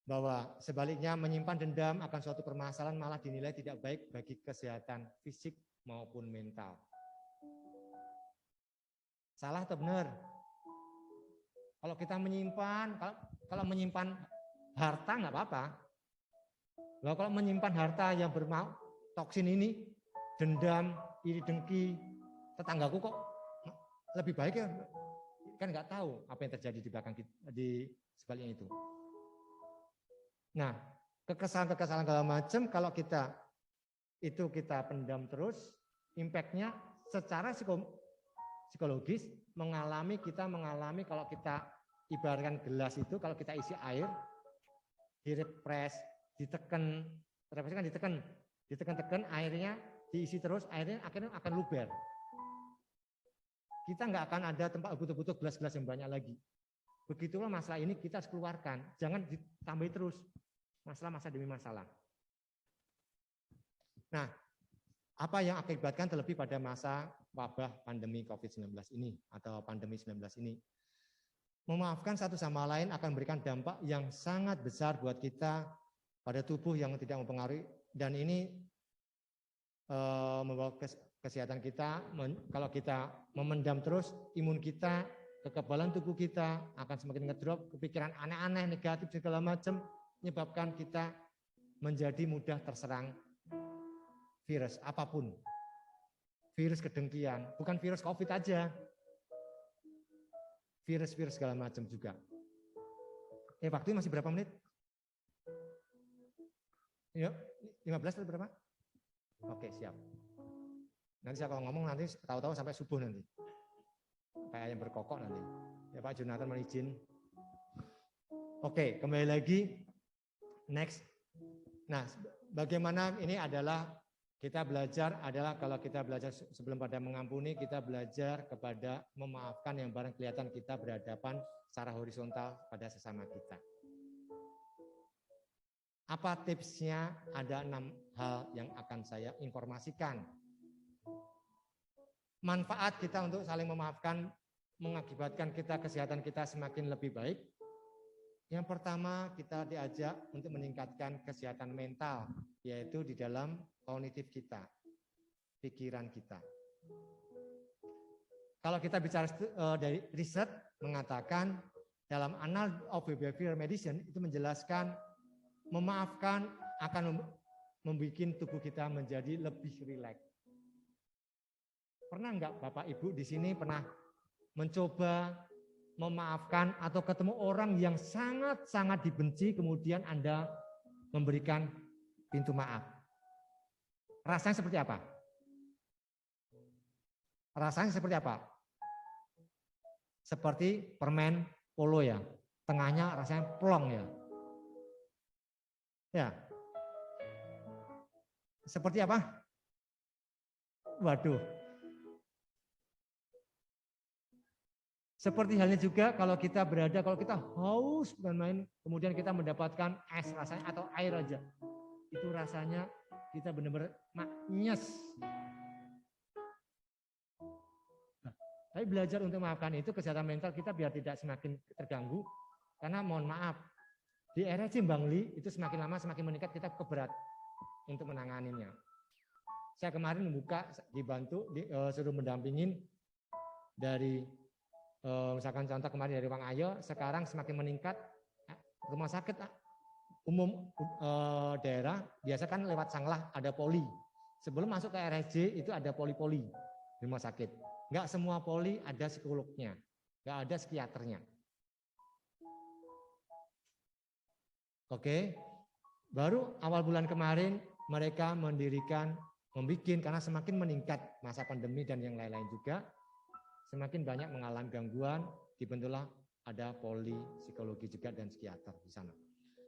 bahwa sebaliknya menyimpan dendam akan suatu permasalahan malah dinilai tidak baik bagi kesehatan fisik maupun mental. Salah atau benar? Kalau kita menyimpan, kalau menyimpan harta nggak apa-apa. Loh, kalau menyimpan harta yang bermau toksin ini, dendam, iri dengki, tetanggaku kok lebih baik ya, kan nggak tahu apa yang terjadi di belakang di sebaliknya itu. Nah, kekesalan-kekesalan segala macam kalau kita pendam terus, impact-nya secara psikologis kita mengalami kalau kita ibaratkan gelas itu kalau kita isi air, direpres, ditekan, represnya kan ditekan airnya diisi terus, airnya akhirnya akan luber. Kita nggak akan ada tempat butuh-butuh gelas-gelas yang banyak lagi. Begitulah masalah ini kita harus keluarkan, jangan ditambahi terus. Masalah demi masalah. Nah, apa yang akibatkan terlebih pada masa wabah pandemi COVID-19 ini atau pandemi 19 ini? Memaafkan satu sama lain akan memberikan dampak yang sangat besar buat kita pada tubuh yang tidak mempengaruhi, dan ini membawa kesehatan kita. Kalau kita memendam terus, imun kita, kekebalan tubuh kita akan semakin ngedrop, kepikiran aneh-aneh, negatif segala macam, menyebabkan kita menjadi mudah terserang virus apapun. Virus kedengkian, bukan virus COVID aja. Virus-virus segala macam juga. Waktunya masih berapa menit? Ya, 15 atau berapa? Oke, siap. Nanti saya kalau ngomong nanti tahu-tahu sampai subuh nanti. Kayak yang berkokok nanti. Ya Pak Jonathan mohon izin. Oke, kembali lagi. Next. Nah, bagaimana ini adalah kita belajar adalah kalau kita belajar sebelum pada mengampuni, kita belajar kepada memaafkan yang barang kelihatan kita berhadapan secara horizontal pada sesama kita. Apa tipsnya? Ada 6 hal yang akan saya informasikan. Manfaat kita untuk saling memaafkan mengakibatkan kesehatan kita semakin lebih baik. Yang pertama, kita diajak untuk meningkatkan kesehatan mental, yaitu di dalam kognitif kita, pikiran kita. Kalau kita bicara dari riset mengatakan dalam Annals of Behavioral Medicine itu menjelaskan memaafkan akan membuat tubuh kita menjadi lebih rileks. Pernah enggak Bapak Ibu di sini pernah mencoba memaafkan atau ketemu orang yang sangat-sangat dibenci kemudian Anda memberikan pintu maaf? Rasanya seperti apa? Rasanya seperti apa? Seperti permen polo ya, tengahnya rasanya plong ya. Ya. Seperti apa? Waduh. Seperti halnya juga kalau kita haus bukan main, kemudian kita mendapatkan es rasanya atau air aja. Itu rasanya kita benar-benar nyes. Nah, tapi belajar untuk memaafkan itu kesehatan mental kita biar tidak semakin terganggu. Karena mohon maaf, di RRC Bang Li itu semakin lama semakin meningkat, kita keberat untuk menanganinya. Saya kemarin suruh mendampingin dari misalkan contoh kemarin dari Wang Ayo, sekarang semakin meningkat. Rumah sakit umum daerah biasa kan lewat Sanglah ada poli. Sebelum masuk ke RSJ itu ada poli-poli di rumah sakit. Enggak semua poli ada psikolognya, enggak ada psikiaternya. Oke, Baru awal bulan kemarin mereka membuat, karena semakin meningkat masa pandemi dan yang lain-lain juga, semakin banyak mengalami gangguan, dibentuklah ada poli psikologi juga dan psikiater di sana.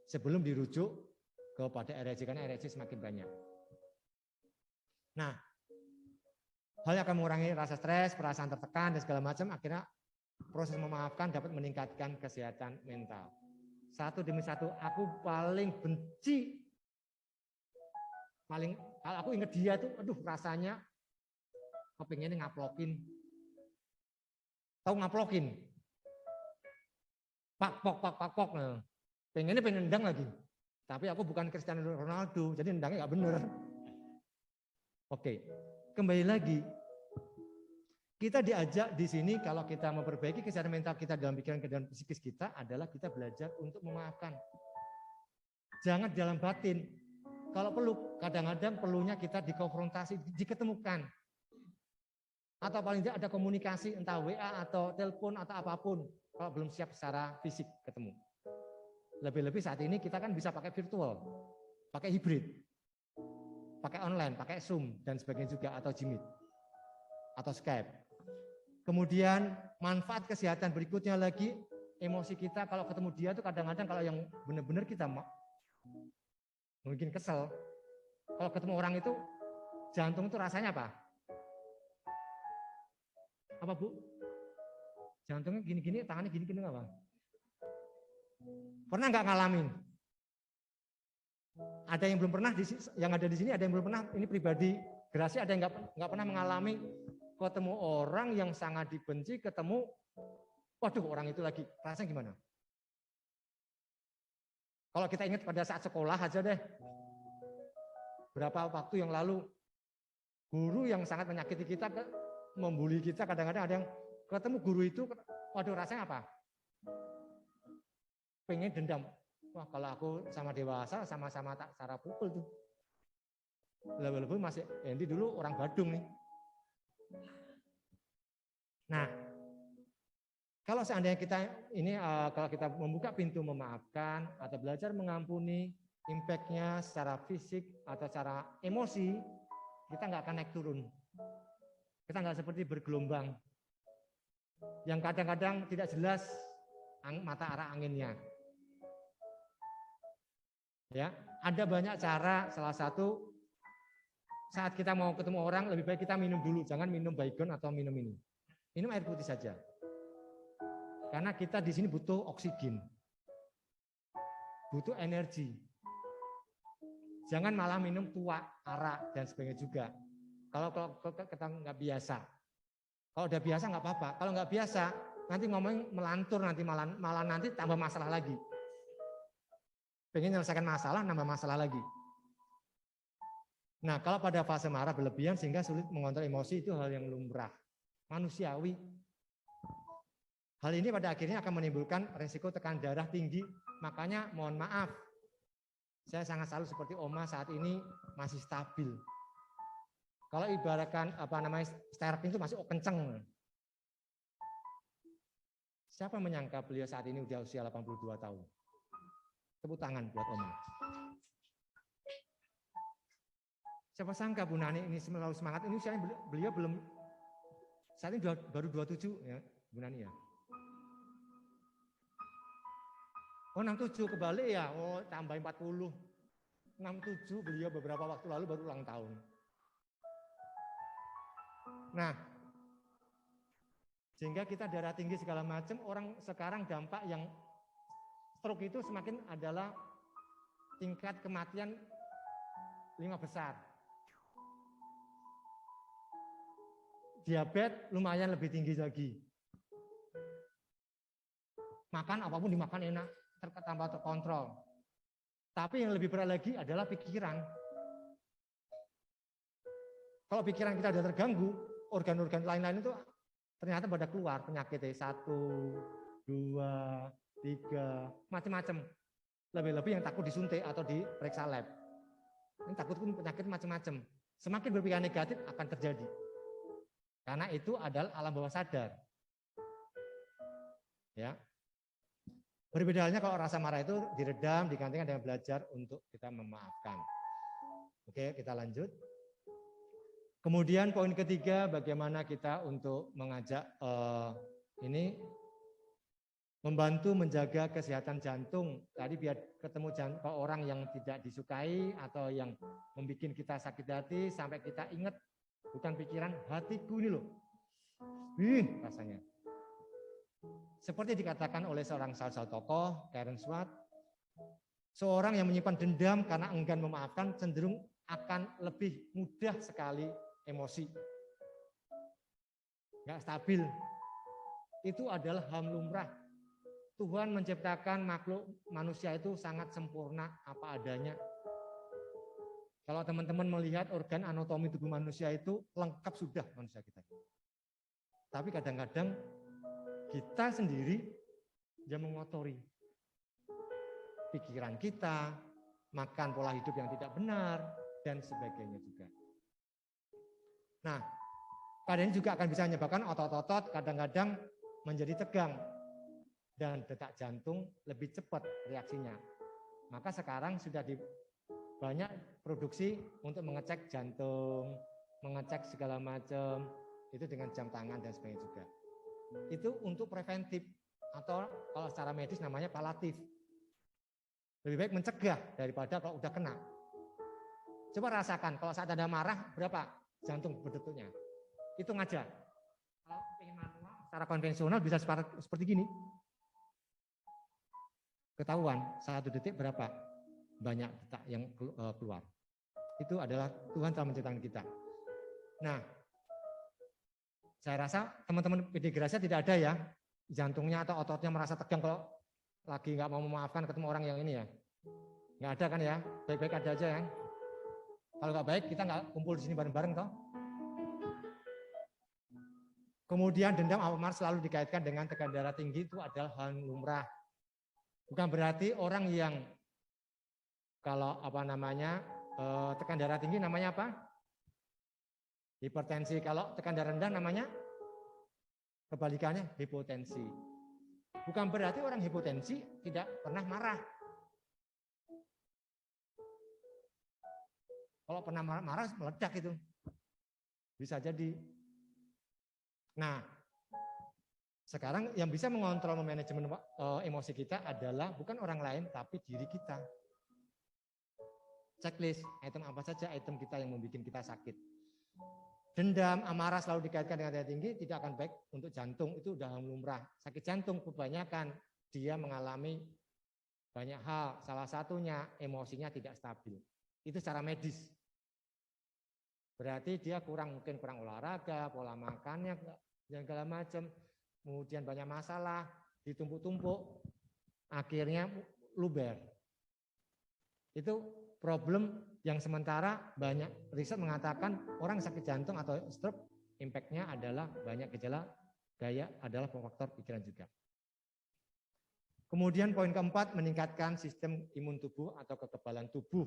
Sebelum dirujuk kepada RRC, karena RRC semakin banyak. Nah, hal yang akan mengurangi rasa stres, perasaan tertekan, dan segala macam, akhirnya proses memaafkan dapat meningkatkan kesehatan mental. Satu demi satu, aku paling benci, kalau aku ingat dia tuh, aduh rasanya kepinginnya ngaplokin. Tahu ngaplokin? Pak pok. Nah. Pengen nendang lagi. Tapi aku bukan Cristiano Ronaldo, jadi nendangnya nggak bener. Oke, kembali lagi. Kita diajak di sini kalau kita memperbaiki kesehatan mental kita dalam pikiran dan psikis kita adalah kita belajar untuk memaafkan. Jangan dalam batin. Kalau perlu, kadang-kadang perlunya kita dikonfrontasi, diketemukan. Atau paling tidak ada komunikasi, entah WA atau telepon atau apapun. Kalau belum siap secara fisik ketemu. Lebih-lebih saat ini kita kan bisa pakai virtual, pakai hibrid, pakai online, pakai Zoom dan sebagainya juga, atau Jimit, atau Skype. Kemudian manfaat kesehatan berikutnya lagi, emosi kita kalau ketemu dia tuh kadang-kadang kalau yang benar-benar kita mungkin kesel, kalau ketemu orang itu jantung itu rasanya apa? Apa Bu? Jantungnya gini-gini, tangannya gini-gini apa? Pernah nggak ngalamin? Ada yang belum pernah, yang ada di sini ada yang belum pernah, ini pribadi Grasi, ada yang nggak pernah mengalami ketemu orang yang sangat dibenci, ketemu, waduh orang itu lagi, rasanya gimana? Kalau kita ingat pada saat sekolah aja deh, berapa waktu yang lalu, guru yang sangat menyakiti kita, membuli kita, kadang-kadang ada yang ketemu guru itu, waduh rasanya apa? Pengen dendam. Wah kalau aku sama dewasa, sama-sama tak cara pukul tuh. Lebih-lebih masih, Endi dulu orang Badung nih. Nah, kalau seandainya kita ini kalau kita membuka pintu memaafkan atau belajar mengampuni, impact-nya secara fisik atau secara emosi, kita nggak akan naik turun. Kita nggak seperti bergelombang, yang kadang-kadang tidak jelas mata arah anginnya. Ya, ada banyak cara. Salah satu saat kita mau ketemu orang lebih baik kita minum dulu, jangan minum baygon atau minum ini. Minum air putih saja. Karena kita di sini butuh oksigen. Butuh energi. Jangan malah minum tua, arak dan sebagainya juga. Kalau kita nggak biasa. Kalau udah biasa nggak apa-apa. Kalau nggak biasa, nanti ngomong melantur, nanti malah nanti tambah masalah lagi. Pengen menyelesaikan masalah, nambah masalah lagi. Nah, kalau pada fase marah berlebihan sehingga sulit mengontrol emosi, itu hal yang lumrah, manusiawi. Hal ini pada akhirnya akan menimbulkan resiko tekanan darah tinggi. Makanya mohon maaf, saya sangat salut seperti Oma saat ini masih stabil. Kalau ibaratkan sterling itu masih kenceng. Siapa menyangka beliau saat ini udah usia 82 tahun? Tepuk tangan buat Oma. Siapa sangka Bu Nani ini selalu semangat, ini usianya beliau belum, saat ini baru 27 ya Bu Nani ya. Oh 67 kebalik ya, oh tambah 40. 67 beliau beberapa waktu lalu baru ulang tahun. Nah, sehingga kita darah tinggi segala macam, orang sekarang dampak yang stroke itu semakin adalah tingkat kematian 5 besar. Diabetes lumayan lebih tinggi lagi. Makan apapun dimakan enak, tanpa terkontrol. Tapi yang lebih berat lagi adalah pikiran. Kalau pikiran kita sudah terganggu, organ-organ lain-lain itu ternyata pada keluar penyakitnya 1, 2, 3, macam-macam. Lebih-lebih yang takut disuntik atau diperiksa lab. Ini takut penyakit macam-macam. Semakin berpikiran negatif akan terjadi. Karena itu adalah alam bawah sadar. Ya. Berbeda halnya kalau rasa marah itu diredam, digantikan dengan belajar untuk kita memaafkan. Oke, kita lanjut. Kemudian poin ketiga, bagaimana kita untuk mengajak ini membantu menjaga kesehatan jantung. Tadi biar ketemu kalau orang yang tidak disukai atau yang membuat kita sakit hati sampai kita ingat bukan pikiran, hatiku ini loh. Rasanya. Seperti dikatakan oleh seorang salah satu tokoh, Karen Swart, seorang yang menyimpan dendam karena enggan memaafkan cenderung akan lebih mudah sekali emosi. Nggak stabil. Itu adalah hal lumrah. Tuhan menciptakan makhluk manusia itu sangat sempurna apa adanya. Kalau teman-teman melihat organ anatomi tubuh manusia itu lengkap sudah manusia kita. Tapi kadang-kadang kita sendiri yang mengotori pikiran kita, makan pola hidup yang tidak benar, dan sebagainya juga. Nah, keadaan ini juga akan bisa menyebabkan otot-otot kadang-kadang menjadi tegang dan detak jantung lebih cepat reaksinya. Maka sekarang sudah banyak produksi untuk mengecek jantung, mengecek segala macam, itu dengan jam tangan dan sebagainya juga. Itu untuk preventif atau kalau secara medis namanya palatif. Lebih baik mencegah daripada kalau udah kena. Coba rasakan kalau saat Anda marah berapa jantung berdetutnya. Hitung aja. Kalau ingin manual secara konvensional bisa seperti gini. Ketahuan 1 detik berapa banyak detak yang keluar. Itu adalah Tuhan telah menciptakan kita. Nah, saya rasa teman-teman PD Gracia tidak ada ya jantungnya atau ototnya merasa tegang kalau lagi nggak mau memaafkan ketemu orang yang ini ya. Nggak ada kan ya, baik-baik ada aja ya. Kalau nggak baik kita nggak kumpul di sini bareng-bareng toh. Kemudian dendam amarah selalu dikaitkan dengan tekanan darah tinggi, itu adalah hal lumrah. Bukan berarti orang yang kalau tekanan darah tinggi namanya apa? Hipertensi. Kalau tekanan darah rendah namanya kebalikannya hipotensi. Bukan berarti orang hipotensi tidak pernah marah. Kalau pernah marah meledak itu. Bisa jadi. Nah, sekarang yang bisa mengontrol manajemen emosi kita adalah bukan orang lain tapi diri kita. Checklist, item apa saja item kita yang membuat kita sakit. Dendam, amarah selalu dikaitkan dengan darah tinggi, tidak akan baik untuk jantung, itu udah lumrah. Sakit jantung kebanyakan dia mengalami banyak hal, salah satunya emosinya tidak stabil. Itu secara medis. Berarti dia mungkin kurang olahraga, pola makannya dan segala macam, kemudian banyak masalah, ditumpuk-tumpuk, akhirnya luber. Itu problem yang sementara banyak riset mengatakan orang sakit jantung atau stroke impact-nya adalah banyak gejala gaya adalah faktor pikiran juga. Kemudian poin keempat, meningkatkan sistem imun tubuh atau kekebalan tubuh.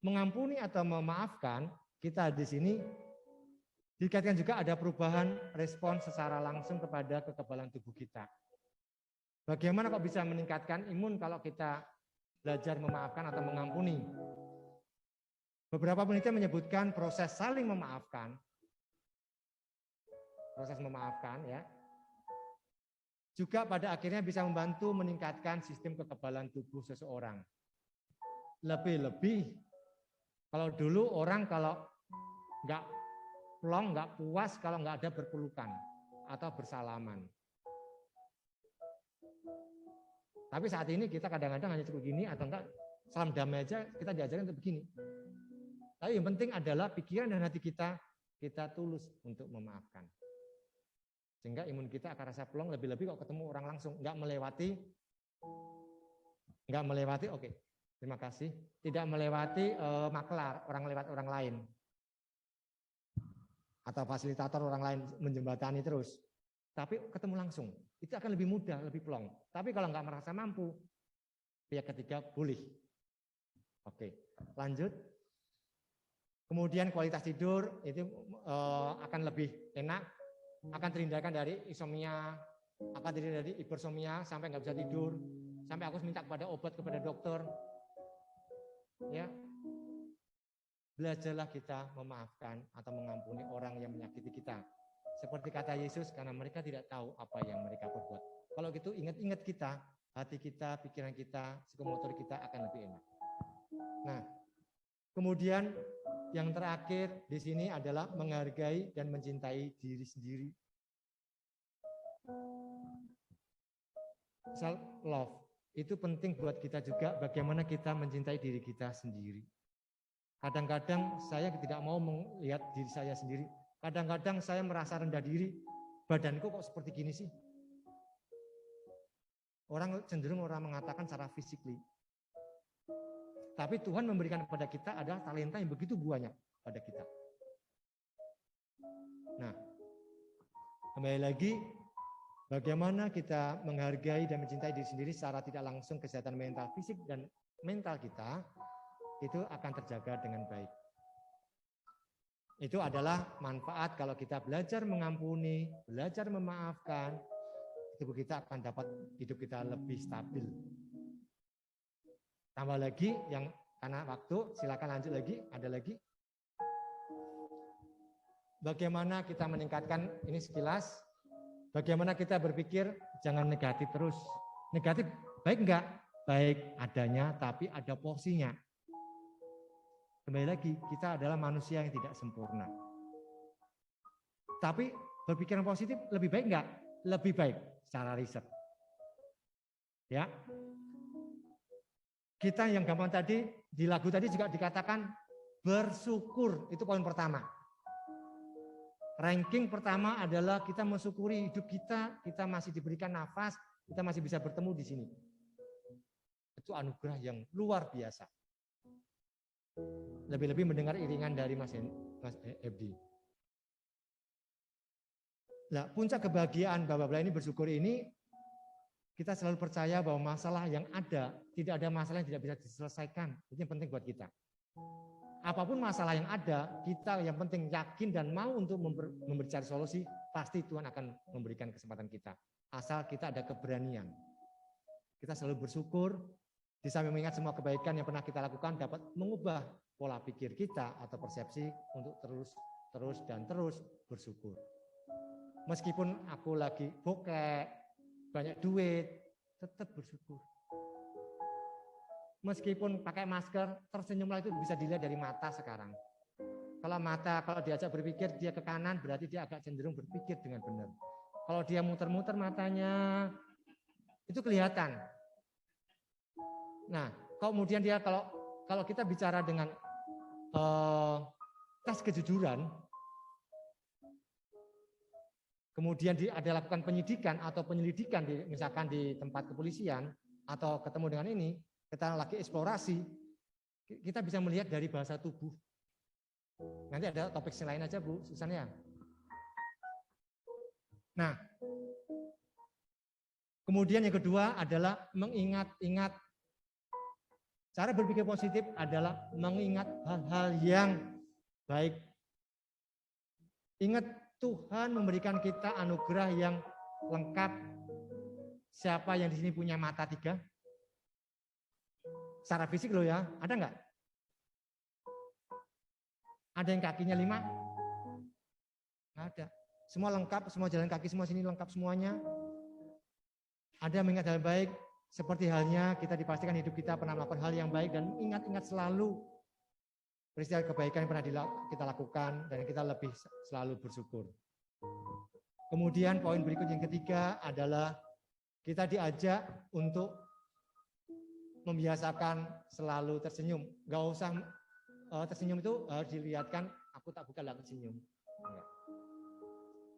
Mengampuni atau memaafkan, kita di sini dikaitkan juga ada perubahan respon secara langsung kepada kekebalan tubuh kita. Bagaimana kok bisa meningkatkan imun kalau kita belajar memaafkan atau mengampuni? Beberapa penelitian menyebutkan proses saling memaafkan, ya, juga pada akhirnya bisa membantu meningkatkan sistem kekebalan tubuh seseorang. Lebih-lebih kalau dulu orang kalau nggak plong, nggak puas kalau nggak ada berpelukan atau bersalaman. Tapi saat ini kita kadang-kadang hanya cukup gini atau enggak salam damai aja kita diajarin untuk begini. Tapi yang penting adalah pikiran dan hati kita tulus untuk memaafkan. Sehingga imun kita akan rasa plong, lebih-lebih kalau ketemu orang langsung, nggak melewati oke, terima kasih, tidak melewati maklar, orang lewat orang lain. Atau fasilitator orang lain menjembatani terus. Tapi ketemu langsung, itu akan lebih mudah, lebih plong. Tapi kalau nggak merasa mampu, pihak ketiga boleh. Oke, lanjut. Kemudian kualitas tidur itu akan lebih enak, akan terhindarkan dari insomnia, Apa terdiri dari hipersomnia sampai nggak bisa tidur, sampai aku minta kepada obat kepada dokter. Ya, belajarlah kita memaafkan atau mengampuni orang yang menyakiti kita. Seperti kata Yesus, karena mereka tidak tahu apa yang mereka perbuat. Kalau gitu ingat-ingat kita, hati kita, pikiran kita, psikomotor kita akan lebih enak. Nah, kemudian yang terakhir di sini adalah menghargai dan mencintai diri sendiri. Self love itu penting buat kita juga, bagaimana kita mencintai diri kita sendiri. Kadang-kadang saya tidak mau melihat diri saya sendiri. Kadang-kadang saya merasa rendah diri. Badanku kok seperti gini sih? Orang cenderung mengatakan secara fisikly. Tapi Tuhan memberikan kepada kita adalah talenta yang begitu banyak pada kita. Nah, kembali lagi, bagaimana kita menghargai dan mencintai diri sendiri secara tidak langsung, kesehatan mental, fisik, dan mental kita itu akan terjaga dengan baik. Itu adalah manfaat kalau kita belajar mengampuni, belajar memaafkan, tubuh kita akan dapat hidup kita lebih stabil. Tambah lagi yang karena waktu, silakan lanjut lagi, ada lagi. Bagaimana kita meningkatkan ini sekilas, bagaimana kita berpikir jangan negatif terus. Negatif baik enggak? Baik adanya, tapi ada porsinya. Kembali lagi, kita adalah manusia yang tidak sempurna. Tapi berpikiran positif lebih baik enggak? Lebih baik secara riset. Ya. Kita yang gampang tadi, di lagu tadi juga dikatakan bersyukur, itu poin pertama. Ranking pertama adalah kita mensyukuri hidup kita masih diberikan nafas, kita masih bisa bertemu di sini. Itu anugerah yang luar biasa. Lebih-lebih mendengar iringan dari Mas Ebdi. Nah, puncak kebahagiaan Bapak-Bapak ini bersyukur ini, kita selalu percaya bahwa masalah yang ada, tidak ada masalah yang tidak bisa diselesaikan. Itu yang penting buat kita. Apapun masalah yang ada, kita yang penting yakin dan mau untuk mencari solusi, pasti Tuhan akan memberikan kesempatan kita. Asal kita ada keberanian. Kita selalu bersyukur, di samping mengingat semua kebaikan yang pernah kita lakukan, dapat mengubah pola pikir kita atau persepsi untuk terus bersyukur. Meskipun aku lagi bokek, banyak duit, tetap bersyukur. Meskipun pakai masker, tersenyumlah itu bisa dilihat dari mata sekarang. Kalau diajak berpikir, dia ke kanan, berarti dia agak cenderung berpikir dengan benar. Kalau dia muter-muter matanya, itu kelihatan. Nah, kemudian dia kalau kita bicara dengan tes kejujuran, kemudian ada lakukan penyidikan atau penyelidikan misalkan di tempat kepolisian atau ketemu dengan ini, kita lagi eksplorasi, kita bisa melihat dari bahasa tubuh. Nanti ada topik lain aja Bu Susan ya. Nah, kemudian yang kedua adalah mengingat-ingat. Cara berpikir positif adalah mengingat hal-hal yang baik. Ingat Tuhan memberikan kita anugerah yang lengkap. Siapa yang di sini punya mata 3? Secara fisik loh ya, ada nggak? Ada yang kakinya 5? Ada. Semua lengkap, semua jalan kaki semua sini lengkap semuanya. Ada yang mengingat hal baik, seperti halnya kita dipastikan hidup kita pernah melakukan hal yang baik dan ingat-ingat selalu peristiwa kebaikan yang pernah kita lakukan dan kita lebih selalu bersyukur. Kemudian poin berikut yang ketiga adalah kita diajak untuk membiasakan selalu tersenyum. Gak usah tersenyum itu harus dilihatkan aku tak buka lagu senyum.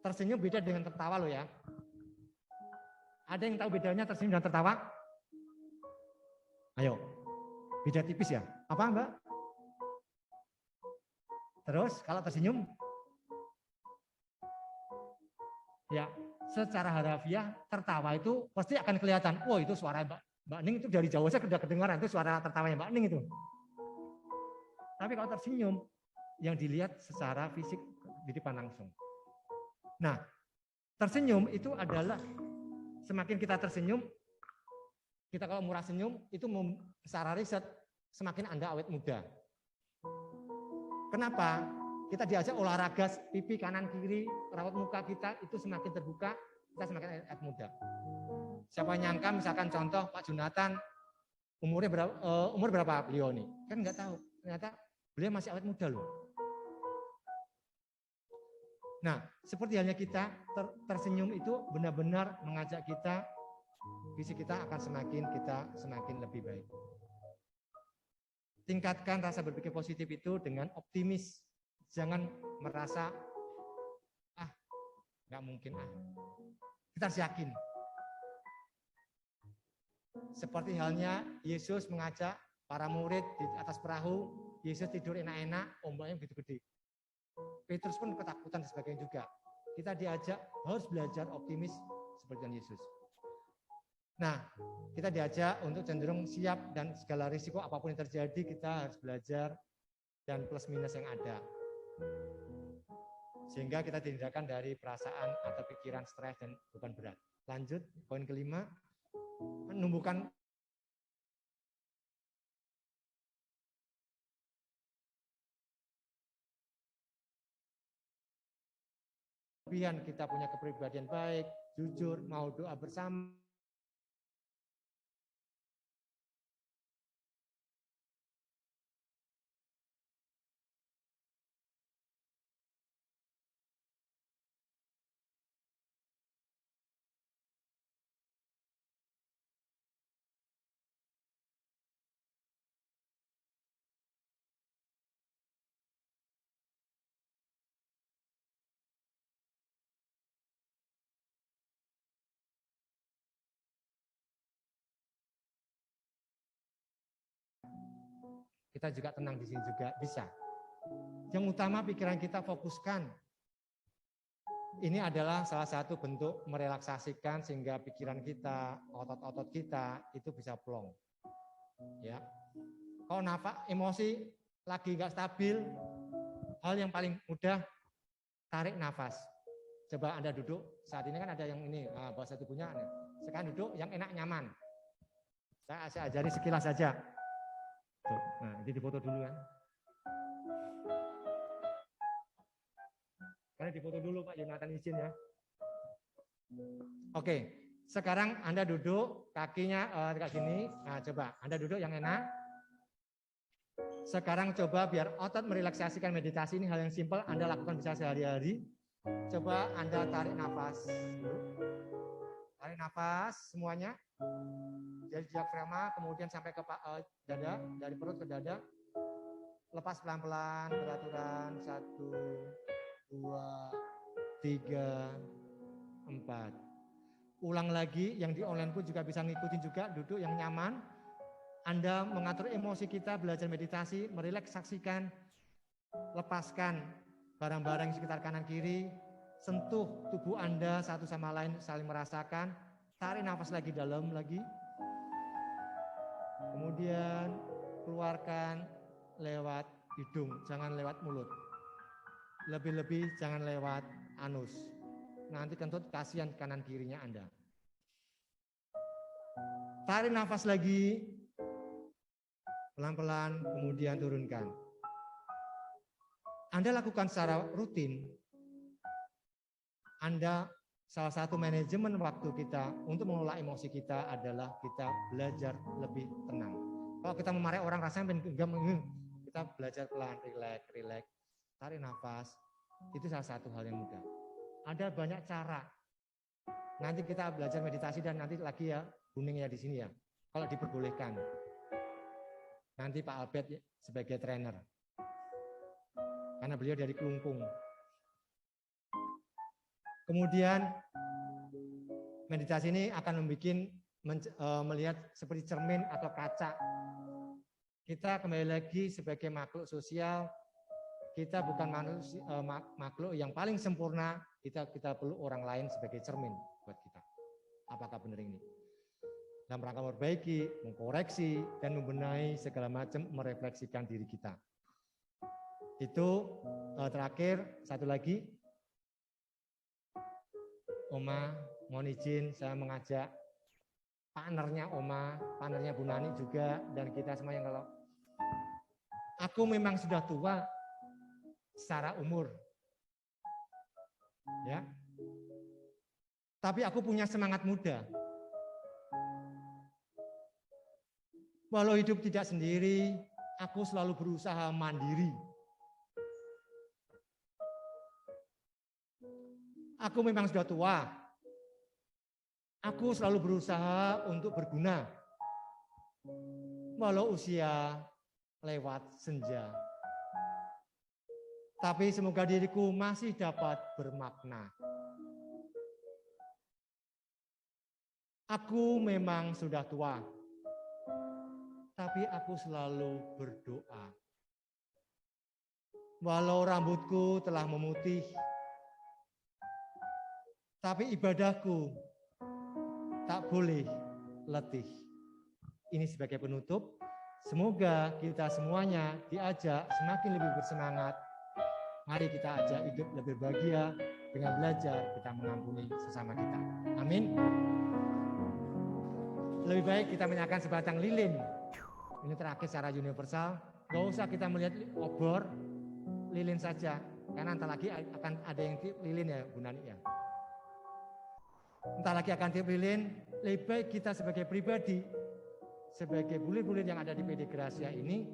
Tersenyum beda dengan tertawa loh ya. Ada yang tahu bedanya tersenyum dan tertawa? Ayo, beda tipis ya. Apa Mbak? Terus kalau tersenyum? Ya, secara harafiah tertawa itu pasti akan kelihatan. Oh itu suara Mbak Ning itu dari jauh saja sudah kedengaran, itu suara tertawanya Mbak Ning itu. Tapi kalau tersenyum, yang dilihat secara fisik di depan langsung. Nah, tersenyum itu adalah semakin kita tersenyum, kita kalau murah senyum, itu secara riset, semakin Anda awet muda. Kenapa? Kita diajak olahraga pipi kanan kiri, raut muka kita itu semakin terbuka, kita semakin awet muda. Siapa nyangka misalkan contoh Pak Junatan umur berapa beliau nih? Kan nggak tahu. Ternyata beliau masih awet muda loh. Nah, seperti halnya kita tersenyum itu benar-benar mengajak kita, visi kita akan semakin lebih baik. Tingkatkan rasa berpikir positif itu dengan optimis. Jangan merasa, nggak mungkin. Kita harus yakin. Seperti halnya Yesus mengajak para murid di atas perahu, Yesus tidur enak-enak, ombaknya begitu gede. Petrus pun ketakutan dan sebagainya juga. Kita diajak harus belajar optimis seperti Yesus. Nah, kita diajak untuk cenderung siap dan segala risiko apapun yang terjadi kita harus belajar dan plus minus yang ada. Sehingga kita dihindarkan dari perasaan atau pikiran stres dan beban berat. Lanjut, poin kelima, menumbuhkan kita punya kepribadian baik, jujur, mau doa bersama. Kita juga tenang di sini juga bisa. Yang utama pikiran kita fokuskan. Ini adalah salah satu bentuk merelaksasikan sehingga pikiran kita, otot-otot kita itu bisa plong. Ya. Kalau nafas, emosi lagi nggak stabil, hal yang paling mudah tarik nafas. Coba Anda duduk, saat ini kan ada yang ini, bahasa tubuhnya. Sekarang duduk yang enak nyaman. Saya ajari sekilas saja. Tuh, nah, ini difoto dulu kan. Karena difoto dulu Pak Yonatan izin ya. Oke, sekarang Anda duduk, kakinya kayak gini. Nah, coba Anda duduk yang enak. Sekarang coba biar otot merelaksasikan meditasi ini hal yang simpel Anda lakukan bisa sehari-hari. Coba Anda tarik nafas. Tarik nafas semuanya. Dari diafragma kemudian sampai ke dada, dari perut ke dada. Lepas pelan-pelan beraturan 1, 2, 3, 4. Ulang lagi, yang di online pun juga bisa ngikutin juga, duduk yang nyaman. Anda mengatur emosi kita, belajar meditasi, merelaksasikan, lepaskan barang-barang di sekitar kanan kiri, sentuh tubuh Anda satu sama lain saling merasakan, tarik nafas lagi dalam lagi. Kemudian keluarkan lewat hidung, jangan lewat mulut. Lebih-lebih jangan lewat anus. Nanti kentut kasihan kanan kirinya Anda. Tarik nafas lagi. Pelan-pelan kemudian turunkan. Anda lakukan secara rutin. Anda salah satu manajemen waktu kita untuk mengelola emosi kita adalah kita belajar lebih tenang. Kalau kita memarahi orang rasanya genggam, kita belajar pelan, rileks, tarik nafas. Itu salah satu hal yang mudah. Ada banyak cara. Nanti kita belajar meditasi dan nanti lagi ya kuningnya di sini ya. Kalau diperbolehkan. Nanti Pak Albert sebagai trainer. Karena beliau dari Kelungkung. Kemudian meditasi ini akan melihat seperti cermin atau kaca. Kita kembali lagi sebagai makhluk sosial, kita bukan makhluk yang paling sempurna, kita perlu orang lain sebagai cermin buat kita. Apakah benar ini? Dalam rangka memperbaiki, mengkoreksi, dan membenahi segala macam, merefleksikan diri kita. Itu terakhir, satu lagi. Oma mohon izin saya mengajak partnernya Oma, partnernya Bu Nani juga, dan kita semuanya kalau aku memang sudah tua secara umur. Ya. Tapi aku punya semangat muda. Walau hidup tidak sendiri, aku selalu berusaha mandiri. Aku memang sudah tua. Aku selalu berusaha untuk berguna. Walau usia lewat senja. Tapi semoga diriku masih dapat bermakna. Aku memang sudah tua, tapi aku selalu berdoa. Walau rambutku telah memutih, tapi ibadahku tak boleh letih. Ini sebagai penutup, semoga kita semuanya diajak semakin lebih bersemangat. Mari kita ajak hidup lebih bahagia dengan belajar kita mengampuni sesama kita. Amin. Lebih baik kita menyanyikan sebatang lilin. Ini terakhir secara universal. Gak usah kita melihat obor, lilin saja. Karena entah lagi akan ada yang tiup lilin ya Bu Nani ya. Entah lagi akan tiup lilin. Lebih baik kita sebagai pribadi, sebagai bulir-bulir yang ada di PD Gracia ini,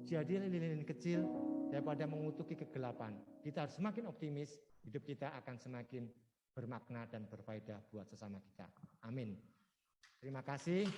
jadi lilin kecil daripada mengutuki kegelapan. Kita harus semakin optimis, hidup kita akan semakin bermakna dan berfaedah buat sesama kita. Amin. Terima kasih.